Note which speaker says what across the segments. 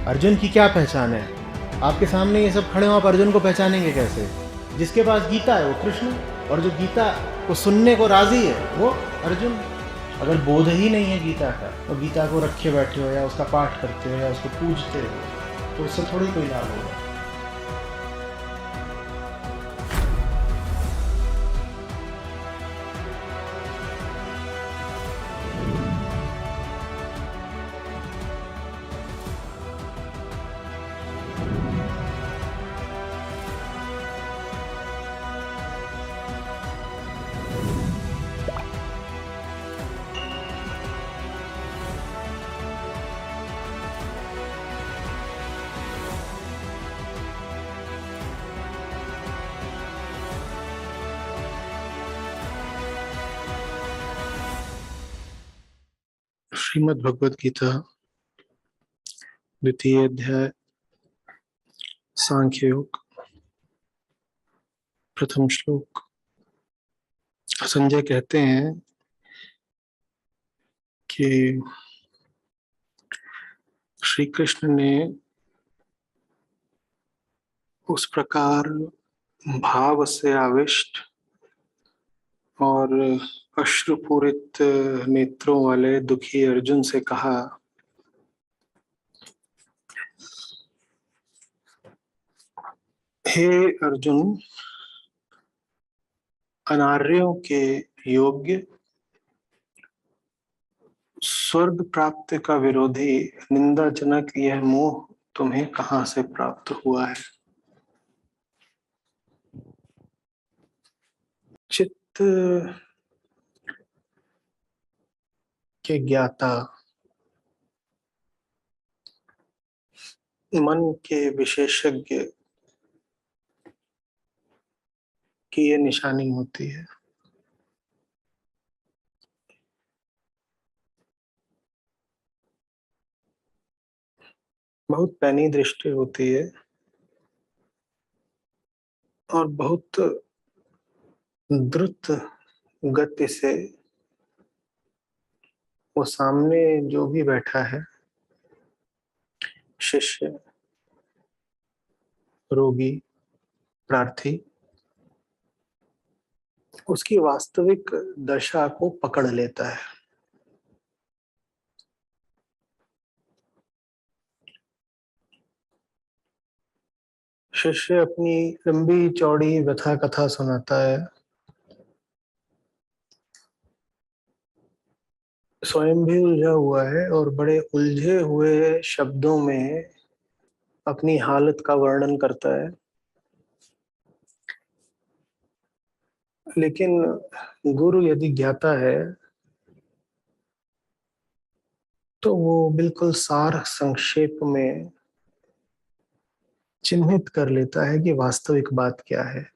Speaker 1: अर्जुन की क्या पहचान है? आपके सामने ये सब खड़े हो, आप अर्जुन को पहचानेंगे कैसे? जिसके पास गीता है वो कृष्ण, और जो गीता को सुनने को राजी है वो अर्जुन। अगर बोध ही नहीं है गीता का, और गीता को रखे बैठे हो या उसका पाठ करते हो या उसको पूजते हो, तो उससे थोड़ी कोई लाभ होगा।
Speaker 2: श्रीमद् भगवद गीता द्वितीय अध्याय सांख्य योग प्रथम श्लोक। संजय कहते हैं कि श्री कृष्ण ने उस प्रकार भाव से आविष्ट और अश्रुपूरित नेत्रों वाले दुखी अर्जुन से कहा, हे अर्जुन, अनार्यों के योग्य स्वर्ग प्राप्ति का विरोधी निंदाजनक यह मोह तुम्हें कहां से प्राप्त हुआ है? चित्त के ज्ञाता, मन के विशेषज्ञ की ये निशानी होती है। बहुत पैनी दृष्टि होती है और बहुत द्रुत गति से वो सामने जो भी बैठा है, शिष्य, रोगी, प्रार्थी, उसकी वास्तविक दशा को पकड़ लेता है। शिष्य अपनी लंबी चौड़ी व्यथा कथा सुनाता है, स्वयं भी उलझा हुआ है और बड़े उलझे हुए शब्दों में अपनी हालत का वर्णन करता है। लेकिन गुरु यदि ज्ञाता है तो वो बिल्कुल सार संक्षेप में चिन्हित कर लेता है कि वास्तविक बात क्या है।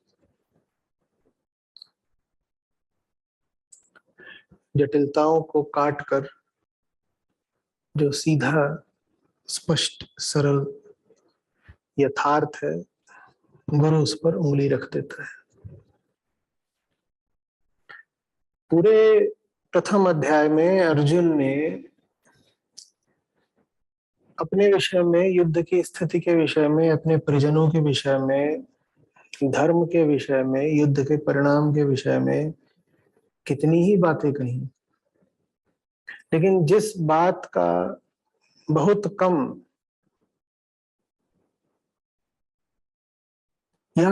Speaker 2: जटिलताओं को काट कर जो सीधा, स्पष्ट, सरल यथार्थ है, गुरु उस पर उंगली रख देता है। पूरे प्रथम अध्याय में अर्जुन ने अपने विषय में, युद्ध की स्थिति के विषय में, अपने परिजनों के विषय में, धर्म के विषय में, युद्ध के परिणाम के विषय में कितनी ही बातें कही, लेकिन जिस बात का बहुत कम या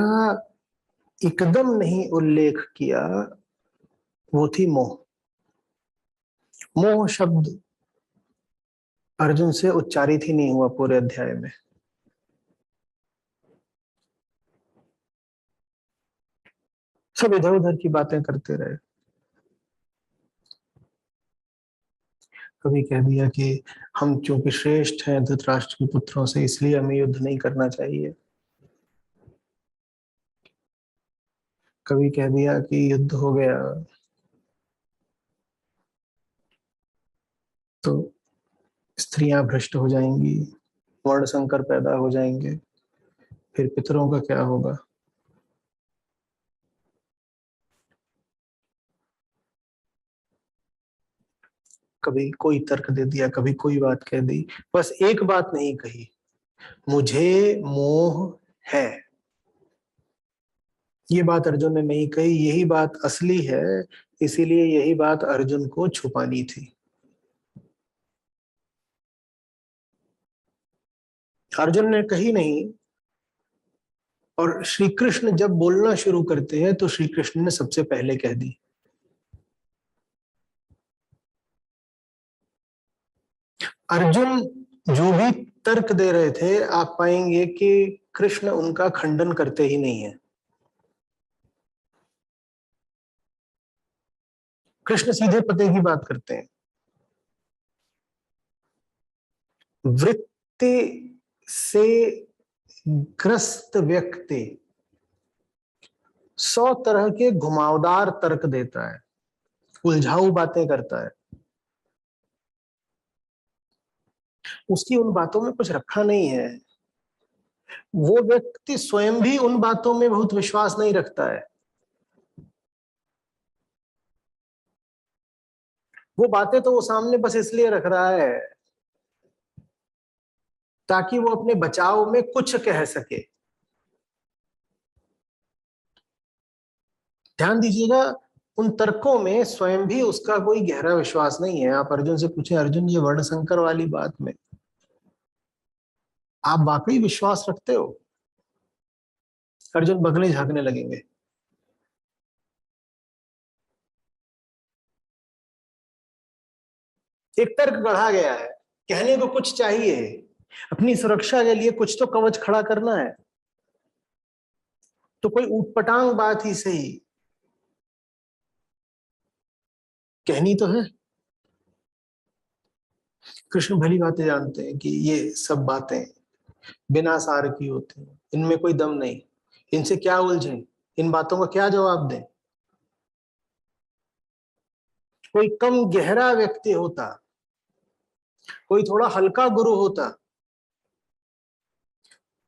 Speaker 2: एकदम नहीं उल्लेख किया वो थी मोह। मोह शब्द अर्जुन से उच्चारित ही नहीं हुआ पूरे अध्याय में। सब इधर उधर की बातें करते रहे। कभी कह दिया कि हम चूंकि श्रेष्ठ हैं धृतराष्ट्र के पुत्रों से, इसलिए हमें युद्ध नहीं करना चाहिए। कभी कह दिया कि युद्ध हो गया तो स्त्रियां भ्रष्ट हो जाएंगी, वर्ण संकर पैदा हो जाएंगे, फिर पितरों का क्या होगा। कभी कोई तर्क दे दिया, कभी कोई बात कह दी, बस एक बात नहीं कही मुझे मोह है। ये बात अर्जुन ने नहीं कही, यही बात असली है, इसीलिए यही बात अर्जुन को छुपानी थी। अर्जुन ने कही नहीं, और श्री कृष्ण जब बोलना शुरू करते हैं तो श्री कृष्ण ने सबसे पहले कह दी। अर्जुन जो भी तर्क दे रहे थे, आप पाएंगे कि कृष्ण उनका खंडन करते ही नहीं है। कृष्ण सीधे पते की बात करते हैं। वृत्ति से ग्रस्त व्यक्ति 100 तरह के घुमावदार तर्क देता है, उलझाऊ बातें करता है, उसकी उन बातों में कुछ रखा नहीं है। वो व्यक्ति स्वयं भी उन बातों में बहुत विश्वास नहीं रखता है। वो बातें तो वो सामने बस इसलिए रख रहा है ताकि वो अपने बचाव में कुछ कह सके। ध्यान दीजिएगा, उन तर्कों में स्वयं भी उसका कोई गहरा विश्वास नहीं है। आप अर्जुन से पूछें, अर्जुन ये वर्ण संकर वाली बात में आप वाकई विश्वास रखते हो? अर्जुन बगले झांकने लगेंगे। एक तर्क गढ़ा गया है, कहने को कुछ चाहिए, अपनी सुरक्षा के लिए कुछ तो कवच खड़ा करना है, तो कोई ऊटपटांग बात ही सही कहनी तो है। कृष्ण भली बातें जानते हैं कि ये सब बातें बिना सार की होती हैं, इनमें कोई दम नहीं, इनसे क्या उलझें, इन बातों का क्या जवाब दें। कोई कम गहरा व्यक्ति होता, कोई थोड़ा हल्का गुरु होता,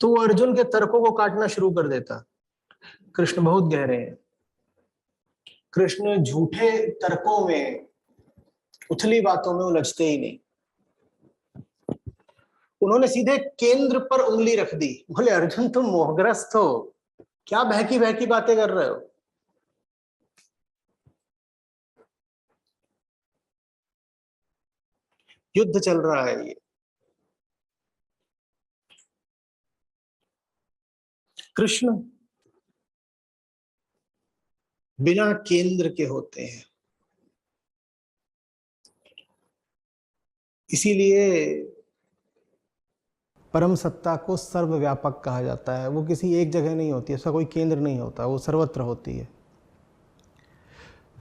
Speaker 2: तो वो अर्जुन के तर्कों को काटना शुरू कर देता। कृष्ण बहुत गहरे हैं। कृष्ण झूठे तर्कों में, उथली बातों में उलझते ही नहीं। उन्होंने सीधे केंद्र पर उंगली रख दी, बोले अर्जुन तुम मोहग्रस्त हो, क्या बहकी बहकी बातें कर रहे हो। युद्ध चल रहा है ये। कृष्ण बिना केंद्र के होते हैं, इसीलिए परम सत्ता को सर्वव्यापक कहा जाता है। वो किसी एक जगह नहीं होती, उसका कोई केंद्र नहीं होता, वो सर्वत्र होती है।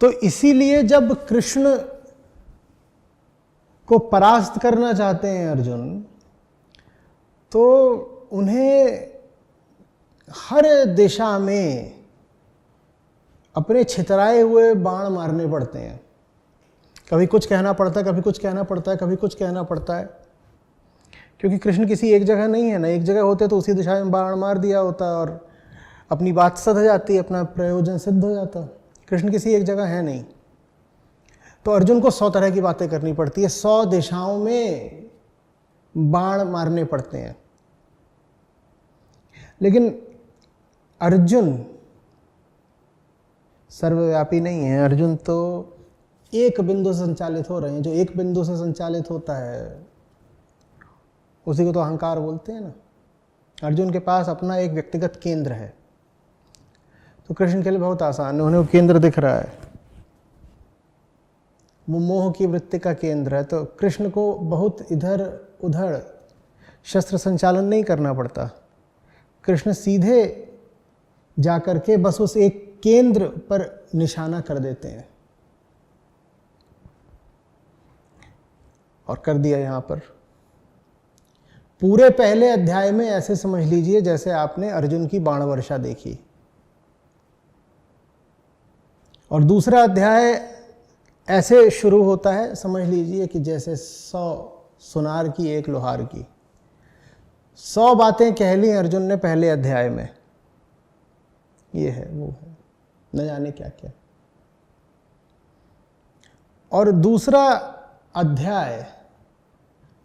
Speaker 2: तो इसीलिए जब कृष्ण को परास्त करना चाहते हैं अर्जुन, तो उन्हें हर दिशा में अपने छितराए हुए बाण मारने पड़ते हैं। कभी कुछ कहना पड़ता है, कभी कुछ कहना पड़ता है, कभी कुछ कहना पड़ता है, क्योंकि कृष्ण किसी एक जगह नहीं है ना। एक जगह होते तो उसी दिशा में बाण मार दिया होता और अपनी बात सध जाती, अपना प्रयोजन सिद्ध हो जाता। कृष्ण किसी एक जगह है नहीं, तो अर्जुन को 100 तरह की बातें करनी पड़ती है, 100 दिशाओं में बाण मारने पड़ते हैं। लेकिन अर्जुन सर्वव्यापी नहीं है। अर्जुन तो एक बिंदु से संचालित हो रहे हैं। जो एक बिंदु से संचालित होता है उसी को तो अहंकार बोलते हैं ना। अर्जुन के पास अपना एक व्यक्तिगत केंद्र है, तो कृष्ण के लिए बहुत आसान है, उन्हें वो केंद्र दिख रहा है, वो मोह की वृत्ति का केंद्र है। तो कृष्ण को बहुत इधर उधर शस्त्र संचालन नहीं करना पड़ता। कृष्ण सीधे जाकर के बस उस एक केंद्र पर निशाना कर देते हैं, और कर दिया। यहां पर पूरे पहले अध्याय में ऐसे समझ लीजिए जैसे आपने अर्जुन की बाण वर्षा देखी, और दूसरा अध्याय ऐसे शुरू होता है, समझ लीजिए कि जैसे 100 सुनार की एक लोहार की। 100 बातें कह ली अर्जुन ने पहले अध्याय में, ये है वो है, न जाने क्या क्या। और दूसरा अध्याय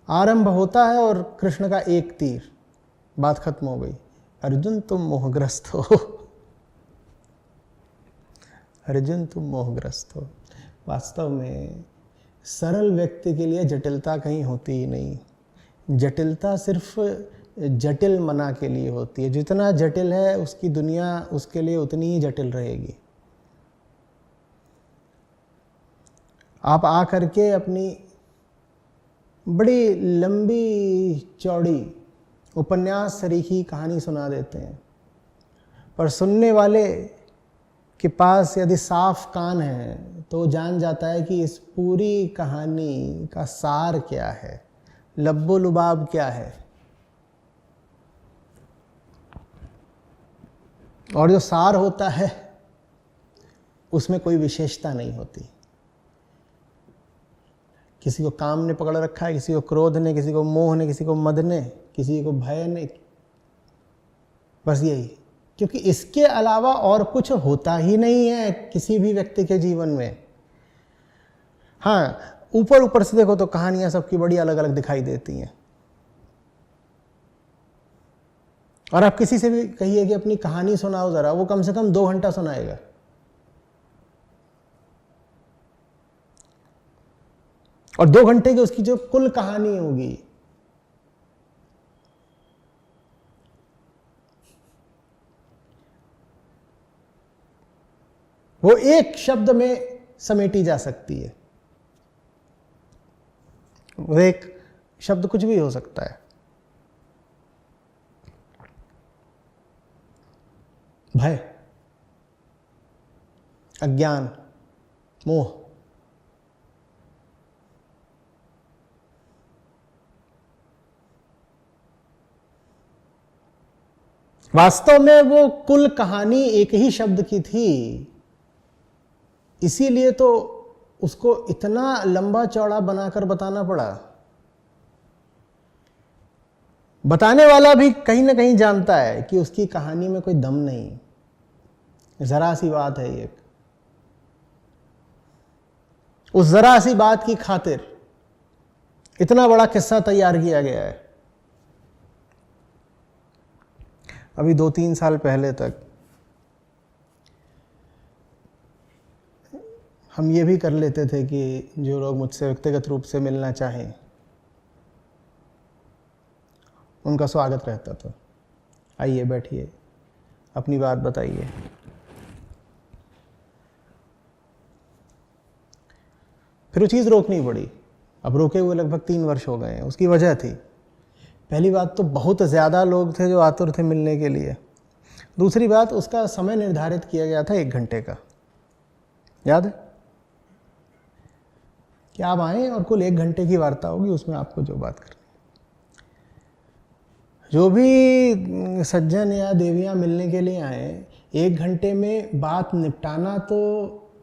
Speaker 2: आरंभ होता है और कृष्ण का एक तीर,
Speaker 3: बात खत्म हो गई। अर्जुन तुम मोहग्रस्त हो, अर्जुन तुम मोहग्रस्त हो। वास्तव में सरल व्यक्ति के लिए जटिलता कहीं होती ही नहीं। जटिलता सिर्फ जटिल मना के लिए होती है। जितना जटिल है उसकी दुनिया उसके लिए उतनी ही जटिल रहेगी। आप आ करके अपनी बड़ी लंबी चौड़ी उपन्यास सरीखी कहानी सुना देते हैं, पर सुनने वाले के पास यदि साफ कान है तो वो जान जाता है कि इस पूरी कहानी का सार क्या है, लब्बो लुबाब क्या है। और जो सार होता है उसमें कोई विशेषता नहीं होती। किसी को काम ने पकड़ रखा है, किसी को क्रोध ने, किसी को मोह ने, किसी को मद ने, किसी को भय ने, बस यही। क्योंकि इसके अलावा और कुछ होता ही नहीं है किसी भी व्यक्ति के जीवन में। हाँ, ऊपर ऊपर से देखो तो कहानियां सबकी बड़ी अलग अलग दिखाई देती हैं। और आप किसी से भी कहिए कि अपनी कहानी सुनाओ जरा, वो कम से कम 2 घंटा सुनाएगा। और 2 घंटे की उसकी जो कुल कहानी होगी वो एक शब्द में समेटी जा सकती है। वो एक शब्द कुछ भी हो सकता है। भय, अज्ञान, मोह, वास्तव में वो कुल कहानी एक ही शब्द की थी। इसीलिए तो उसको इतना लंबा चौड़ा बनाकर बताना पड़ा। बताने वाला भी कहीं ना कहीं जानता है कि उसकी कहानी में कोई दम नहीं, जरा सी बात है एक। उस जरा सी बात की खातिर इतना बड़ा किस्सा तैयार किया गया है। अभी 2-3 साल पहले तक हम ये भी कर लेते थे कि जो लोग मुझसे व्यक्तिगत रूप से मिलना चाहें उनका स्वागत रहता था। आइए, बैठिए, अपनी बात बताइए। फिर वो चीज़ रोकनी पड़ी। अब रोके हुए लगभग 3 वर्ष हो गए हैं। उसकी वजह थी, पहली बात तो बहुत ज़्यादा लोग थे जो आतुर थे मिलने के लिए। दूसरी बात, उसका समय निर्धारित किया गया था 1 घंटे का। याद है कि आप आए और कुल 1 घंटे की वार्ता होगी, उसमें आपको जो बात करनी, जो भी सज्जन या देवियां मिलने के लिए आए, 1 घंटे में बात निपटाना तो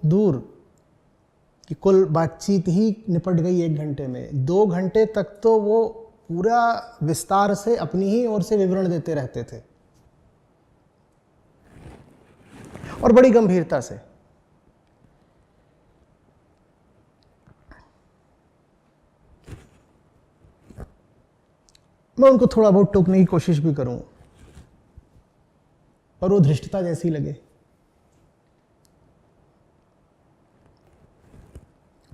Speaker 3: दूर कि कुल बातचीत ही निपट गई 1 घंटे में, 2 घंटे तक तो वो पूरा विस्तार से अपनी ही ओर से विवरण देते रहते थे और बड़ी गंभीरता से। मैं उनको थोड़ा बहुत टोकने की कोशिश भी करूं और वो धृष्टता जैसी लगे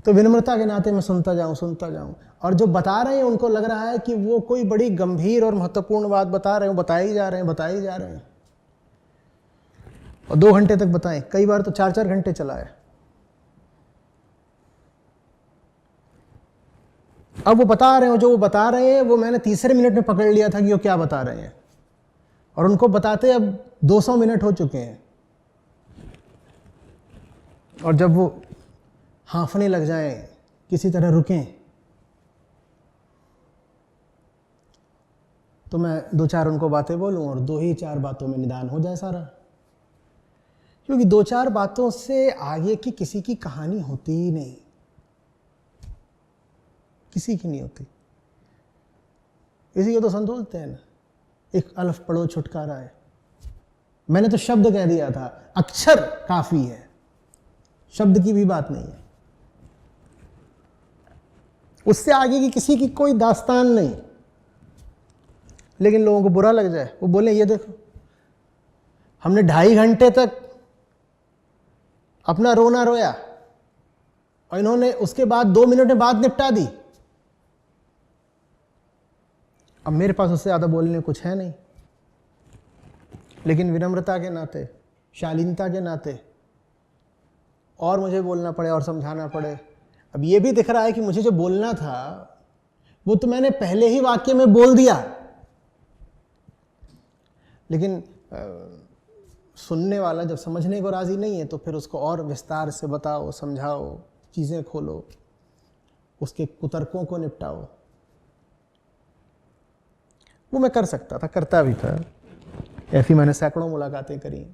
Speaker 3: तो विनम्रता के नाते मैं सुनता जाऊं। और जो बता रहे हैं उनको लग रहा है कि वो कोई बड़ी गंभीर और महत्वपूर्ण बात बता रहे हो, बताए ही जा रहे हैं और 2 घंटे तक बताएं। कई बार तो 4-4 घंटे चला है। अब वो बता रहे हो, जो वो बता रहे हैं वो मैंने तीसरे मिनट में पकड़ लिया था कि वो क्या बता रहे हैं, और उनको बताते अब 200 मिनट हो चुके हैं। और जब वो हाँफने लग जाएं, किसी तरह रुकें, तो मैं 2-4 उनको बातें बोलूं और 2 ही 4 बातों में निदान हो जाए सारा। क्योंकि 2-4 बातों से आगे की किसी की कहानी होती ही नहीं, किसी की नहीं होती। इसी को तो संतोलते हैं ना, एक अलफ पढ़ो छुटकारा है। मैंने तो शब्द कह दिया था, अक्षर काफी है, शब्द की भी बात नहीं है। उससे आगे की किसी की कोई दास्तान नहीं। लेकिन लोगों को बुरा लग जाए, वो बोले ये देखो हमने 2.5 घंटे तक अपना रोना रोया और इन्होंने उसके बाद 2 मिनट में बात निपटा दी। अब मेरे पास उससे ज़्यादा बोलने कुछ है नहीं, लेकिन विनम्रता के नाते, शालीनता के नाते और मुझे बोलना पड़े और समझाना पड़े। अब ये भी दिख रहा है कि मुझे जो बोलना था वो तो मैंने पहले ही वाक्य में बोल दिया, लेकिन सुनने वाला जब समझने को राजी नहीं है तो फिर उसको और विस्तार से बताओ, समझाओ, चीज़ें खोलो, उसके कुतर्कों को निपटाओ। वो मैं कर सकता था, करता भी था, ऐसी मैंने सैकड़ों मुलाकातें करी,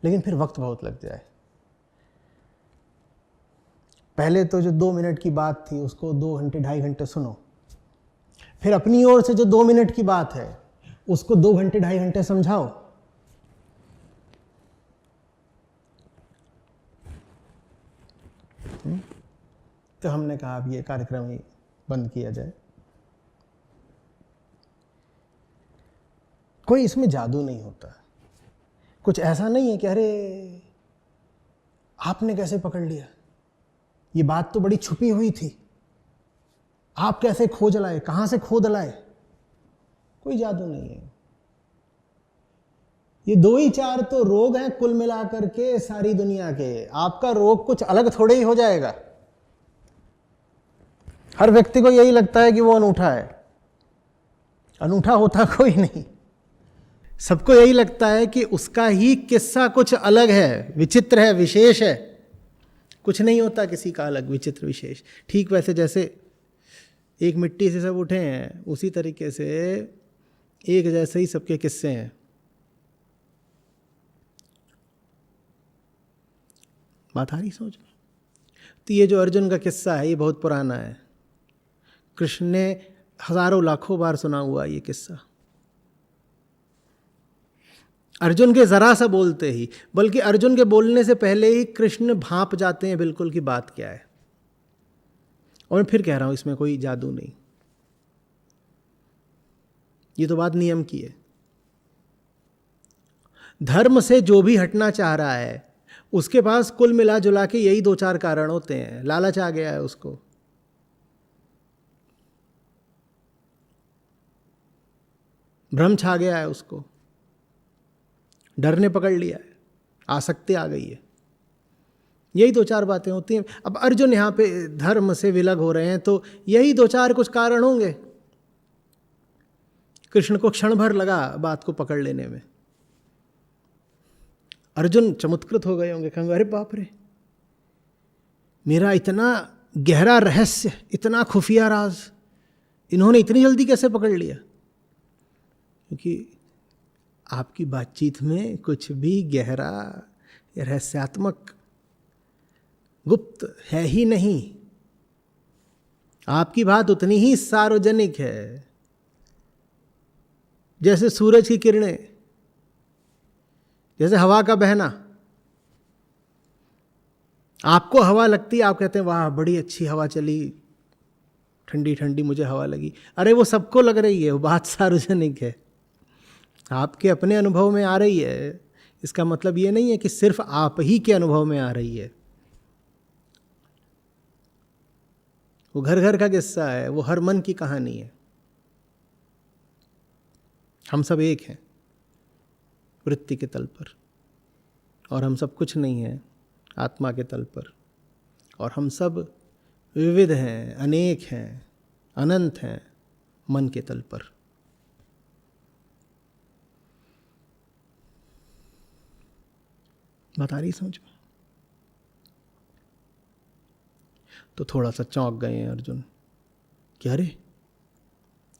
Speaker 3: लेकिन फिर वक्त बहुत लग जाए। पहले तो जो 2 मिनट की बात थी उसको 2 घंटे 2.5 घंटे सुनो, फिर अपनी ओर से जो 2 मिनट की बात है उसको 2 घंटे 2.5 घंटे समझाओ। तो हमने कहा अब ये कार्यक्रम ही बंद किया जाए। कोई इसमें जादू नहीं होता, कुछ ऐसा नहीं है कि अरे आपने कैसे पकड़ लिया, ये बात तो बड़ी छुपी हुई थी, आप कैसे खोज लाए, कहां से खोद लाए। कोई जादू नहीं है। ये 2 ही 4 तो रोग हैं कुल मिलाकर के सारी दुनिया के। आपका रोग कुछ अलग थोड़े ही हो जाएगा। हर व्यक्ति को यही लगता है कि वो अनूठा है, अनूठा होता कोई नहीं। सबको यही लगता है कि उसका ही किस्सा कुछ अलग है, विचित्र है, विशेष है। कुछ नहीं होता किसी का अलग, विचित्र, विशेष। ठीक वैसे जैसे एक मिट्टी से सब उठे हैं, उसी तरीके से एक जैसे ही सबके किस्से हैं। बात आ रही समझ में? तो ये जो अर्जुन का किस्सा है ये बहुत पुराना है। कृष्ण ने हजारों लाखों बार सुना हुआ ये किस्सा। अर्जुन के जरा सा बोलते ही, बल्कि अर्जुन के बोलने से पहले ही कृष्ण भांप जाते हैं बिल्कुल कि बात क्या है। और मैं फिर कह रहा हूं इसमें कोई जादू नहीं, ये तो बात नियम की है। धर्म से जो भी हटना चाह रहा है उसके पास कुल मिला जुला के यही 2-4 कारण होते हैं। लालच आ गया है उसको, भ्रम छा गया है उसको, डर ने पकड़ लिया है, आसक्ति आ गई है। यही 2-4 बातें होती हैं। अब अर्जुन यहाँ पे धर्म से विलग हो रहे हैं तो यही 2-4 कुछ कारण होंगे। कृष्ण को क्षण भर लगा बात को पकड़ लेने में। अर्जुन चमत्कृत हो गए होंगे, कहेंगे अरे बाप रे, मेरा इतना गहरा रहस्य, इतना खुफिया राज इन्होंने इतनी जल्दी कैसे पकड़ लिया। क्योंकि आपकी बातचीत में कुछ भी गहरा या रहस्यात्मक गुप्त है ही नहीं। आपकी बात उतनी ही सार्वजनिक है जैसे सूरज की किरणें, जैसे हवा का बहना। आपको हवा लगती है, आप कहते हैं वाह बड़ी अच्छी हवा चली, ठंडी ठंडी मुझे हवा लगी। अरे वो सबको लग रही है, वो बात सार्वजनिक है, आपके अपने अनुभव में आ रही है। इसका मतलब ये नहीं है कि सिर्फ आप ही के अनुभव में आ रही है। वो घर घर का किस्सा है, वो हर मन की कहानी है। हम सब एक हैं वृत्ति के तल पर, और हम सब कुछ नहीं हैं आत्मा के तल पर, और हम सब विविध हैं, अनेक हैं, अनंत हैं मन के तल पर। बता रही समझ में? तो थोड़ा सा चौंक गए हैं अर्जुन कि अरे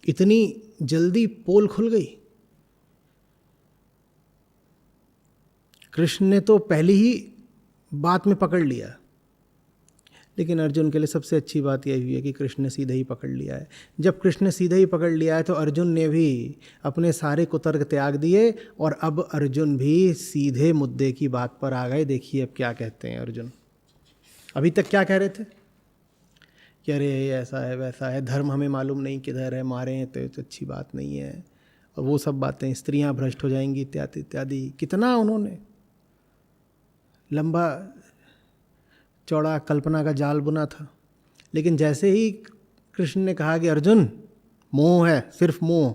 Speaker 3: इतनी जल्दी पोल खुल गई। कृष्ण ने तो पहली ही बात में पकड़ लिया। लेकिन अर्जुन के लिए सबसे अच्छी बात यह हुई है कि कृष्ण ने सीधे ही पकड़ लिया है। जब कृष्ण ने सीधे ही पकड़ लिया है तो अर्जुन ने भी अपने सारे कुतर्क त्याग दिए और अब अर्जुन भी सीधे मुद्दे की बात पर आ गए। देखिए अब क्या कहते हैं अर्जुन। अभी तक क्या कह रहे थे कि अरे ये ऐसा है वैसा है, धर्म हमें मालूम नहीं किधर है, मारे हैं तो अच्छी बात नहीं है, और वो सब बातें, स्त्रियां भ्रष्ट हो जाएंगी इत्यादि इत्यादि। कितना उन्होंने लंबा चौड़ा कल्पना का जाल बुना था। लेकिन जैसे ही कृष्ण ने कहा कि अर्जुन मोह है, सिर्फ मोह,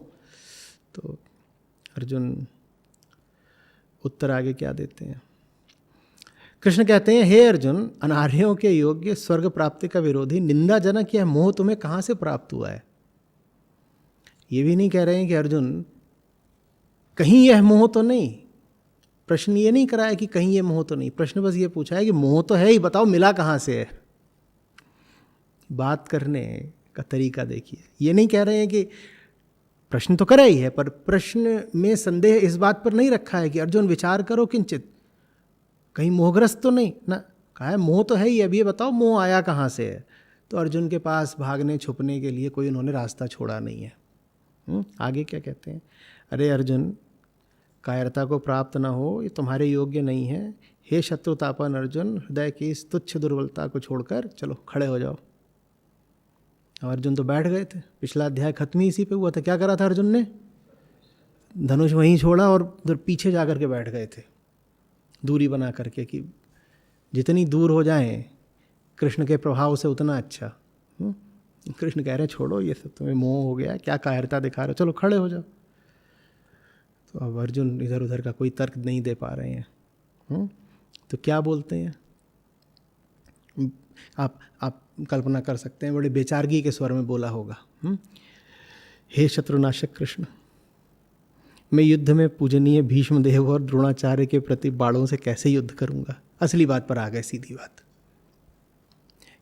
Speaker 3: तो अर्जुन उत्तर आगे क्या देते हैं? कृष्ण कहते हैं, हे अर्जुन, अनार्यों के योग्य, स्वर्ग प्राप्ति का विरोधी, निंदाजनक यह मोह तुम्हें कहाँ से प्राप्त हुआ है? ये भी नहीं कह रहे हैं कि अर्जुन कहीं यह मोह तो नहीं। प्रश्न ये नहीं करा है कि कहीं ये मोह तो नहीं, प्रश्न बस ये पूछा है कि मोह तो है ही, बताओ मिला कहाँ से है। बात करने का तरीका देखिए। ये नहीं कह रहे हैं कि प्रश्न तो करा ही है, पर प्रश्न में संदेह इस बात पर नहीं रखा है कि अर्जुन विचार करो किंचित, कहीं मोहग्रस्त तो नहीं ना। कहा है मोह तो है ही, अब ये बताओ मोह आया कहाँ से है। तो अर्जुन के पास भागने छुपने के लिए कोई उन्होंने रास्ता छोड़ा नहीं है। आगे क्या कहते हैं? अरे अर्जुन, कायरता को प्राप्त न हो, ये तुम्हारे योग्य नहीं है। हे शत्रुतापन अर्जुन, हृदय की इस तुच्छ दुर्बलता को छोड़कर चलो खड़े हो जाओ। अब अर्जुन तो बैठ गए थे, पिछला अध्याय खत्म ही इसी पे हुआ था। क्या करा था अर्जुन ने? धनुष वहीं छोड़ा और उधर पीछे जा करके बैठ गए थे, दूरी बना करके, कि जितनी दूर हो जाएं कृष्ण के प्रभाव से उतना अच्छा। कृष्ण कह रहे हैं छोड़ो ये सब, तुम्हें मोह हो गया, क्या कायरता दिखा रहे हो, चलो खड़े हो जाओ। तो अब अर्जुन इधर उधर का कोई तर्क नहीं दे पा रहे हैं। तो क्या बोलते हैं? आप कल्पना कर सकते हैं, बड़े बेचारगी के स्वर में बोला होगा, हे शत्रुनाशक कृष्ण, मैं युद्ध में पूजनीय भीष्म देव और द्रोणाचार्य के प्रति बाणों से कैसे युद्ध करूंगा? असली बात पर आ गए, सीधी बात।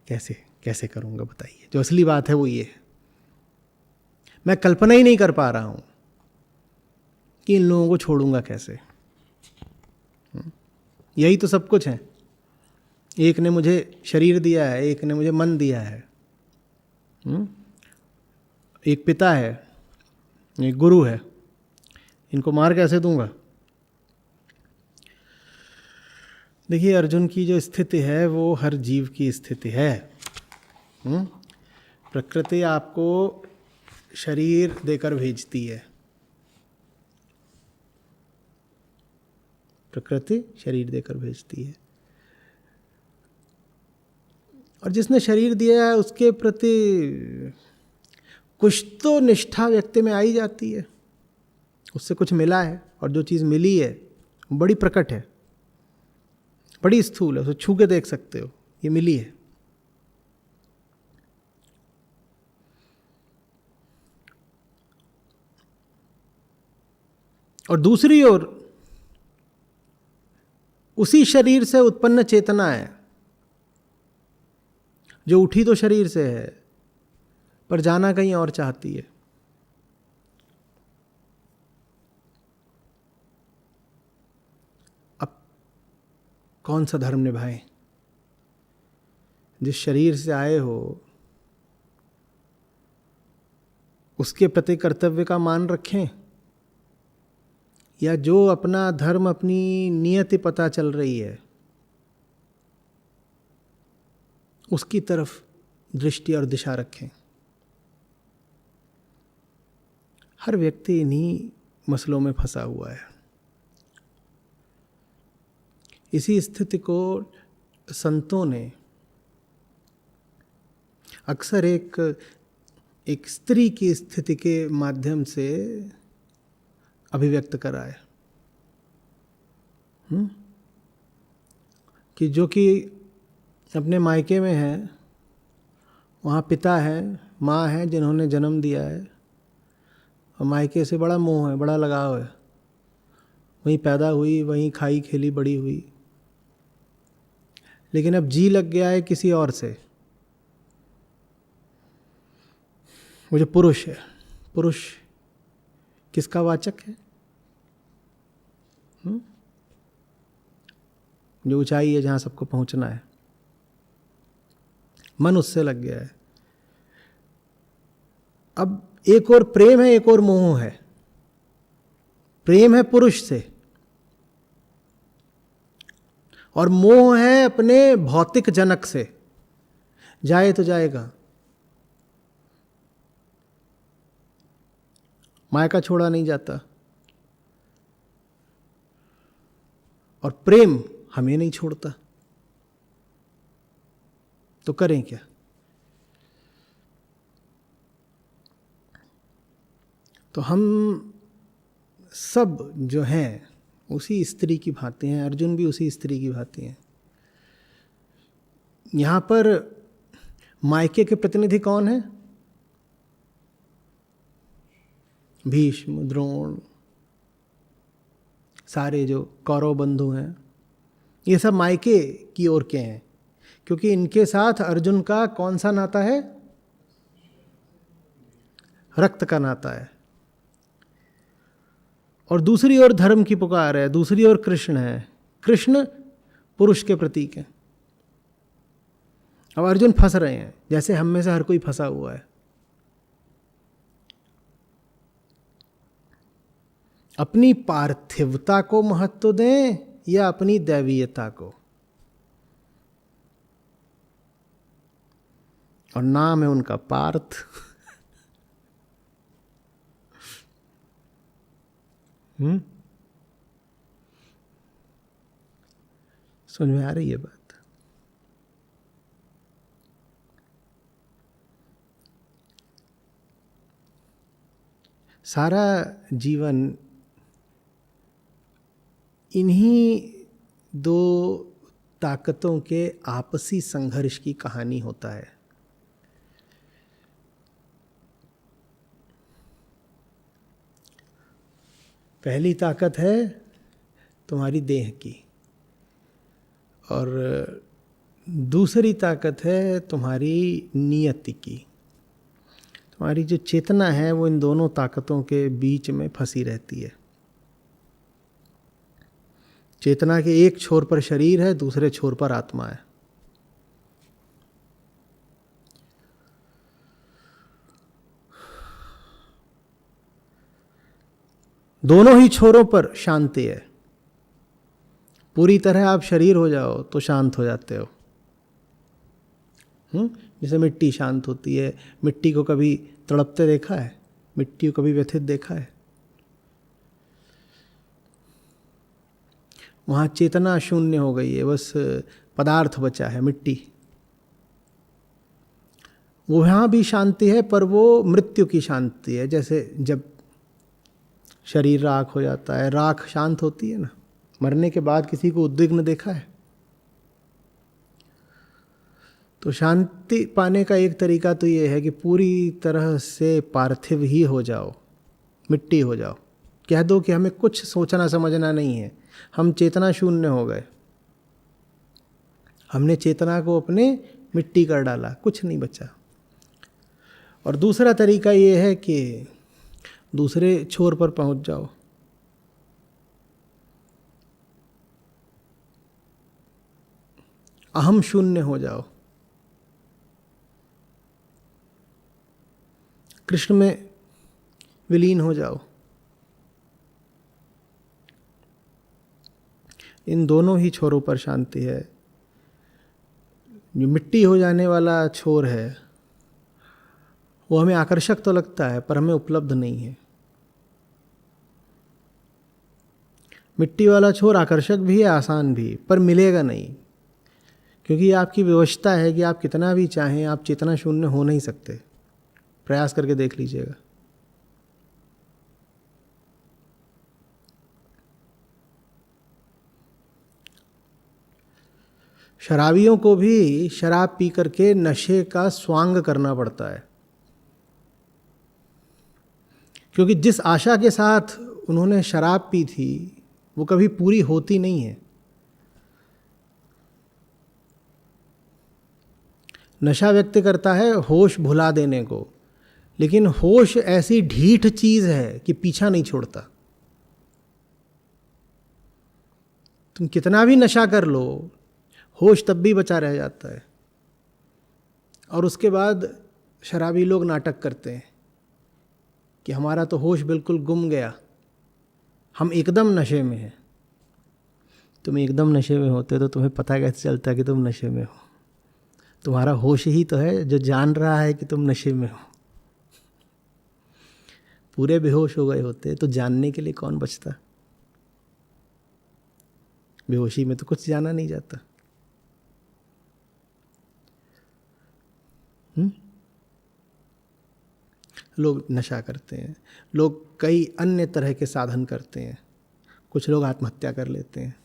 Speaker 3: कैसे कैसे करूंगा बताइए? जो असली बात है वो ये है, मैं कल्पना ही नहीं कर पा रहा हूं कि इन लोगों को छोड़ूंगा कैसे। यही तो सब कुछ है। एक ने मुझे शरीर दिया है, एक ने मुझे मन दिया है, एक पिता है, एक गुरु है, इनको मार कैसे दूंगा? देखिए, अर्जुन की जो स्थिति है वो हर जीव की स्थिति है। प्रकृति आपको शरीर देकर भेजती है, प्रकृति शरीर देकर भेजती है, और जिसने शरीर दिया है उसके प्रति कुछ तो निष्ठा व्यक्ति में आई जाती है। उससे कुछ मिला है, और जो चीज़ मिली है बड़ी प्रकट है, बड़ी स्थूल है, उसे छू के देख सकते हो, ये मिली है। और दूसरी ओर उसी शरीर से उत्पन्न चेतना है, जो उठी तो शरीर से है पर जाना कहीं और चाहती है। अब कौन सा धर्म निभाएं? जिस शरीर से आए हो उसके प्रति कर्तव्य का मान रखें, या जो अपना धर्म, अपनी नियति पता चल रही है उसकी तरफ दृष्टि और दिशा रखें। हर व्यक्ति इन्हीं मसलों में फंसा हुआ है। इसी स्थिति को संतों ने अक्सर एक स्त्री की स्थिति के माध्यम से अभिव्यक्त करा है, कि जो कि अपने मायके में है, वहाँ पिता है, माँ है जिन्होंने जन्म दिया है, और मायके से बड़ा मोह है, बड़ा लगाव है, वहीं पैदा हुई, वहीं खाई खेली बड़ी हुई, लेकिन अब जी लग गया है किसी और से। वो जो पुरुष है, पुरुष किसका वाचक है? जो ऊंचाई है, जहाँ सबको पहुँचना है, मन उससे लग गया है। अब एक और प्रेम है, एक और मोह है। प्रेम है पुरुष से, और मोह है अपने भौतिक जनक से। जाए तो जाएगा, मायका छोड़ा नहीं जाता, और प्रेम हमें नहीं छोड़ता, तो करें क्या? तो हम सब जो हैं उसी स्त्री की भांति हैं, अर्जुन भी उसी स्त्री की भांति हैं। यहाँ पर मायके के प्रतिनिधि कौन है? भीष्म, द्रोण, सारे जो कौरव बंधु हैं, ये सब मायके की ओर के हैं, क्योंकि इनके साथ अर्जुन का कौन सा नाता है? रक्त का नाता है। और दूसरी ओर धर्म की पुकार है, दूसरी ओर कृष्ण है। कृष्ण पुरुष के प्रतीक हैं। अब अर्जुन फंस रहे हैं, जैसे हम में से हर कोई फंसा हुआ है। अपनी पार्थिवता को महत्व दें या अपनी दैवीयता को? और नाम है उनका पार्थ। समझ में आ रही है बात? सारा जीवन इन्हीं दो ताकतों के आपसी संघर्ष की कहानी होता है। पहली ताकत है तुम्हारी देह की, और दूसरी ताकत है तुम्हारी नियति की। तुम्हारी जो चेतना है वो इन दोनों ताकतों के बीच में फंसी रहती है। चेतना के एक छोर पर शरीर है, दूसरे छोर पर आत्मा है। दोनों ही छोरों पर शांति है। पूरी तरह आप शरीर हो जाओ तो शांत हो जाते हो। जैसे मिट्टी शांत होती है। मिट्टी को कभी तड़पते देखा है? मिट्टी को कभी व्यथित देखा है? वहाँ चेतना शून्य हो गई है, बस पदार्थ बचा है, मिट्टी। वो यहाँ भी शांति है, पर वो मृत्यु की शांति है। जैसे जब शरीर राख हो जाता है, राख शांत होती है ना। मरने के बाद किसी को उद्विग्न देखा है? तो शांति पाने का एक तरीका तो ये है कि पूरी तरह से पार्थिव ही हो जाओ, मिट्टी हो जाओ। कह दो कि हमें कुछ सोचना समझना नहीं है, हम चेतना शून्य हो गए। हमने चेतना को अपने मिट्टी कर डाला, कुछ नहीं बचा। और दूसरा तरीका ये है कि दूसरे छोर पर पहुंच जाओ। अहम शून्य हो जाओ, कृष्ण में विलीन हो जाओ। इन दोनों ही छोरों पर शांति है। जो मिट्टी हो जाने वाला छोर है वो हमें आकर्षक तो लगता है, पर हमें उपलब्ध नहीं है। मिट्टी वाला छोर आकर्षक भी है, आसान भी, पर मिलेगा नहीं, क्योंकि ये आपकी व्यवस्था है कि आप कितना भी चाहें आप चेतना शून्य हो नहीं सकते। प्रयास करके देख लीजिएगा। शराबियों को भी शराब पी करके नशे का स्वांग करना पड़ता है, क्योंकि जिस आशा के साथ उन्होंने शराब पी थी वो कभी पूरी होती नहीं है। नशा व्यक्त करता है होश भुला देने को, लेकिन होश ऐसी ढीठ चीज है कि पीछा नहीं छोड़ता। तुम कितना भी नशा कर लो, होश तब भी बचा रह जाता है। और उसके बाद शराबी लोग नाटक करते हैं कि हमारा तो होश बिल्कुल गुम गया, हम एकदम नशे में हैं। तुम एकदम नशे में होते तो तुम्हें पता कैसे चलता कि तुम नशे में हो? तुम्हारा होश ही तो है जो जान रहा है कि तुम नशे में हो। पूरे बेहोश हो गए होते तो जानने के लिए कौन बचता? बेहोशी में तो कुछ जाना नहीं जाता। लोग नशा करते हैं, लोग कई अन्य तरह के साधन करते हैं, कुछ लोग आत्महत्या कर लेते हैं।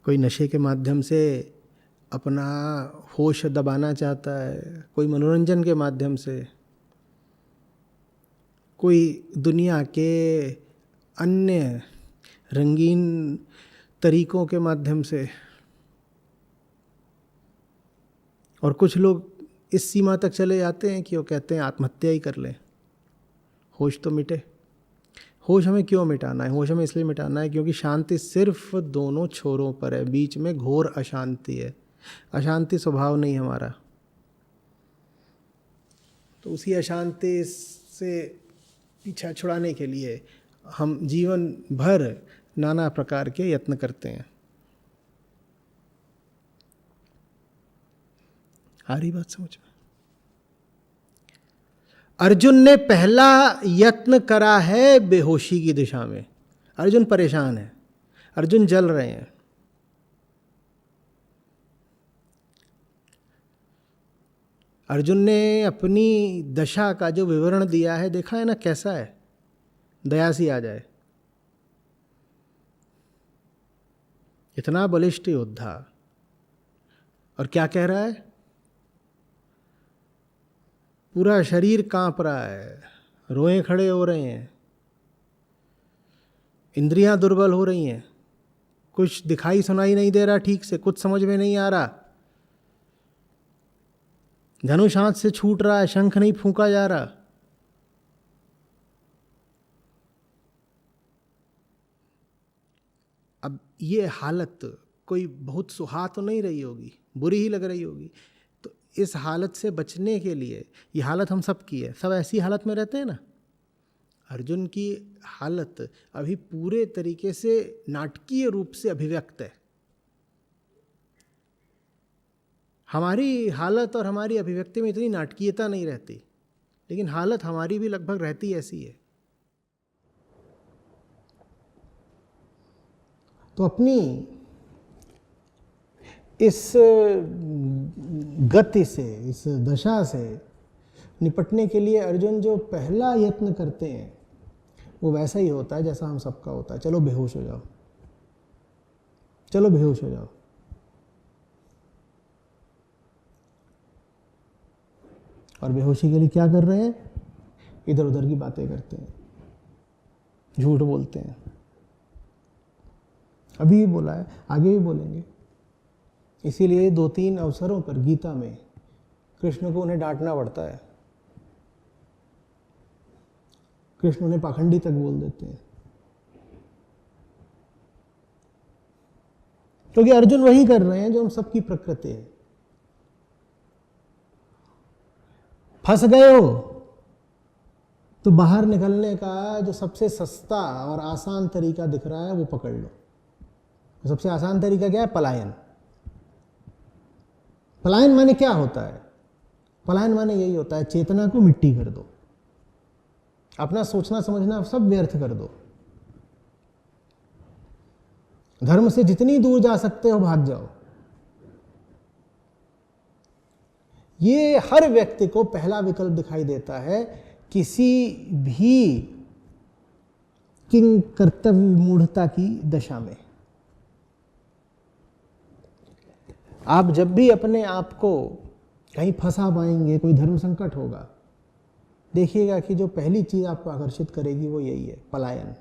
Speaker 3: कोई नशे के माध्यम से अपना होश दबाना चाहता है, कोई मनोरंजन के माध्यम से, कोई दुनिया के अन्य रंगीन तरीकों के माध्यम से, और कुछ लोग इस सीमा तक चले जाते हैं कि वो कहते हैं आत्महत्या ही कर लें, होश तो मिटे। होश हमें क्यों मिटाना है? होश हमें इसलिए मिटाना है क्योंकि शांति सिर्फ दोनों छोरों पर है, बीच में घोर अशांति है। अशांति स्वभाव नहीं हमारा, तो उसी अशांति से पीछा छुड़ाने के लिए हम जीवन भर नाना प्रकार के यत्न करते हैं। आ रही बात समझ में? अर्जुन ने पहला यत्न करा है बेहोशी की दिशा में। अर्जुन परेशान है, अर्जुन जल रहे हैं। अर्जुन ने अपनी दशा का जो विवरण दिया है, देखा है ना कैसा है? दया सी आ जाए। इतना बलिष्ठ योद्धा, और क्या कह रहा है? पूरा शरीर कांप रहा है, रोए खड़े हो रहे हैं, इंद्रियां दुर्बल हो रही हैं, कुछ दिखाई सुनाई नहीं दे रहा ठीक से, कुछ समझ में नहीं आ रहा, धनुष हाथ से छूट रहा है, शंख नहीं फूंका जा रहा। अब ये हालत कोई बहुत सुहा तो नहीं रही होगी, बुरी ही लग रही होगी। तो इस हालत से बचने के लिए, ये हालत हम सब की है, सब ऐसी हालत में रहते हैं ना। अर्जुन की हालत अभी पूरे तरीके से नाटकीय रूप से अभिव्यक्त है। हमारी हालत और हमारी अभिव्यक्ति में इतनी नाटकीयता नहीं रहती, लेकिन हालत हमारी भी लगभग रहती ऐसी है। तो अपनी इस गति से, इस दशा से निपटने के लिए अर्जुन जो पहला यत्न करते हैं वो वैसा ही होता है जैसा हम सबका होता है। चलो बेहोश हो जाओ, चलो बेहोश हो जाओ। और बेहोशी के लिए क्या कर रहे हैं? इधर उधर की बातें करते हैं, झूठ बोलते हैं। अभी भी बोला है, आगे भी बोलेंगे। इसीलिए 2-3 अवसरों पर गीता में कृष्ण को उन्हें डांटना पड़ता है। कृष्ण उन्हें पाखंडी तक बोल देते हैं, क्योंकि अर्जुन वही कर रहे हैं जो हम सबकी प्रकृति है। फंस गए हो तो बाहर निकलने का जो सबसे सस्ता और आसान तरीका दिख रहा है वो पकड़ लो। सबसे आसान तरीका क्या है? पलायन। पलायन माने क्या होता है? पलायन माने यही होता है, चेतना को मिट्टी कर दो, अपना सोचना समझना सब व्यर्थ कर दो, धर्म से जितनी दूर जा सकते हो भाग जाओ। ये हर व्यक्ति को पहला विकल्प दिखाई देता है किसी भी किंग कर्तव्य मूढ़ता की दशा में। आप जब भी अपने आप को कहीं फंसा पाएंगे, कोई धर्म संकट होगा, देखिएगा कि जो पहली चीज आपको आकर्षित करेगी वो यही है, पलायन।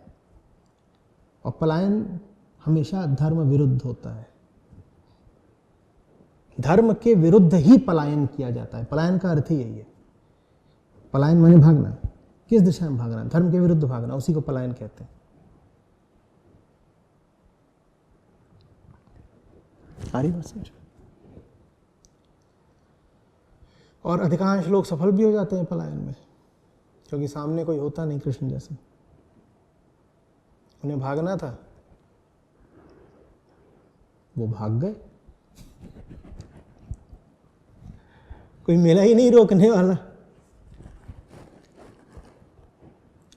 Speaker 3: और पलायन हमेशा धर्म विरुद्ध होता है। धर्म के विरुद्ध ही पलायन किया जाता है। पलायन का अर्थ ही यही है। पलायन माने भागना। किस दिशा में भागना? धर्म के विरुद्ध भागना, उसी को पलायन कहते हैं। आ रही बात समझ? और अधिकांश लोग सफल भी हो जाते हैं पलायन में, क्योंकि सामने कोई होता नहीं कृष्ण जैसे। उन्हें भागना था, वो भाग गए, कोई मिला ही नहीं रोकने वाला।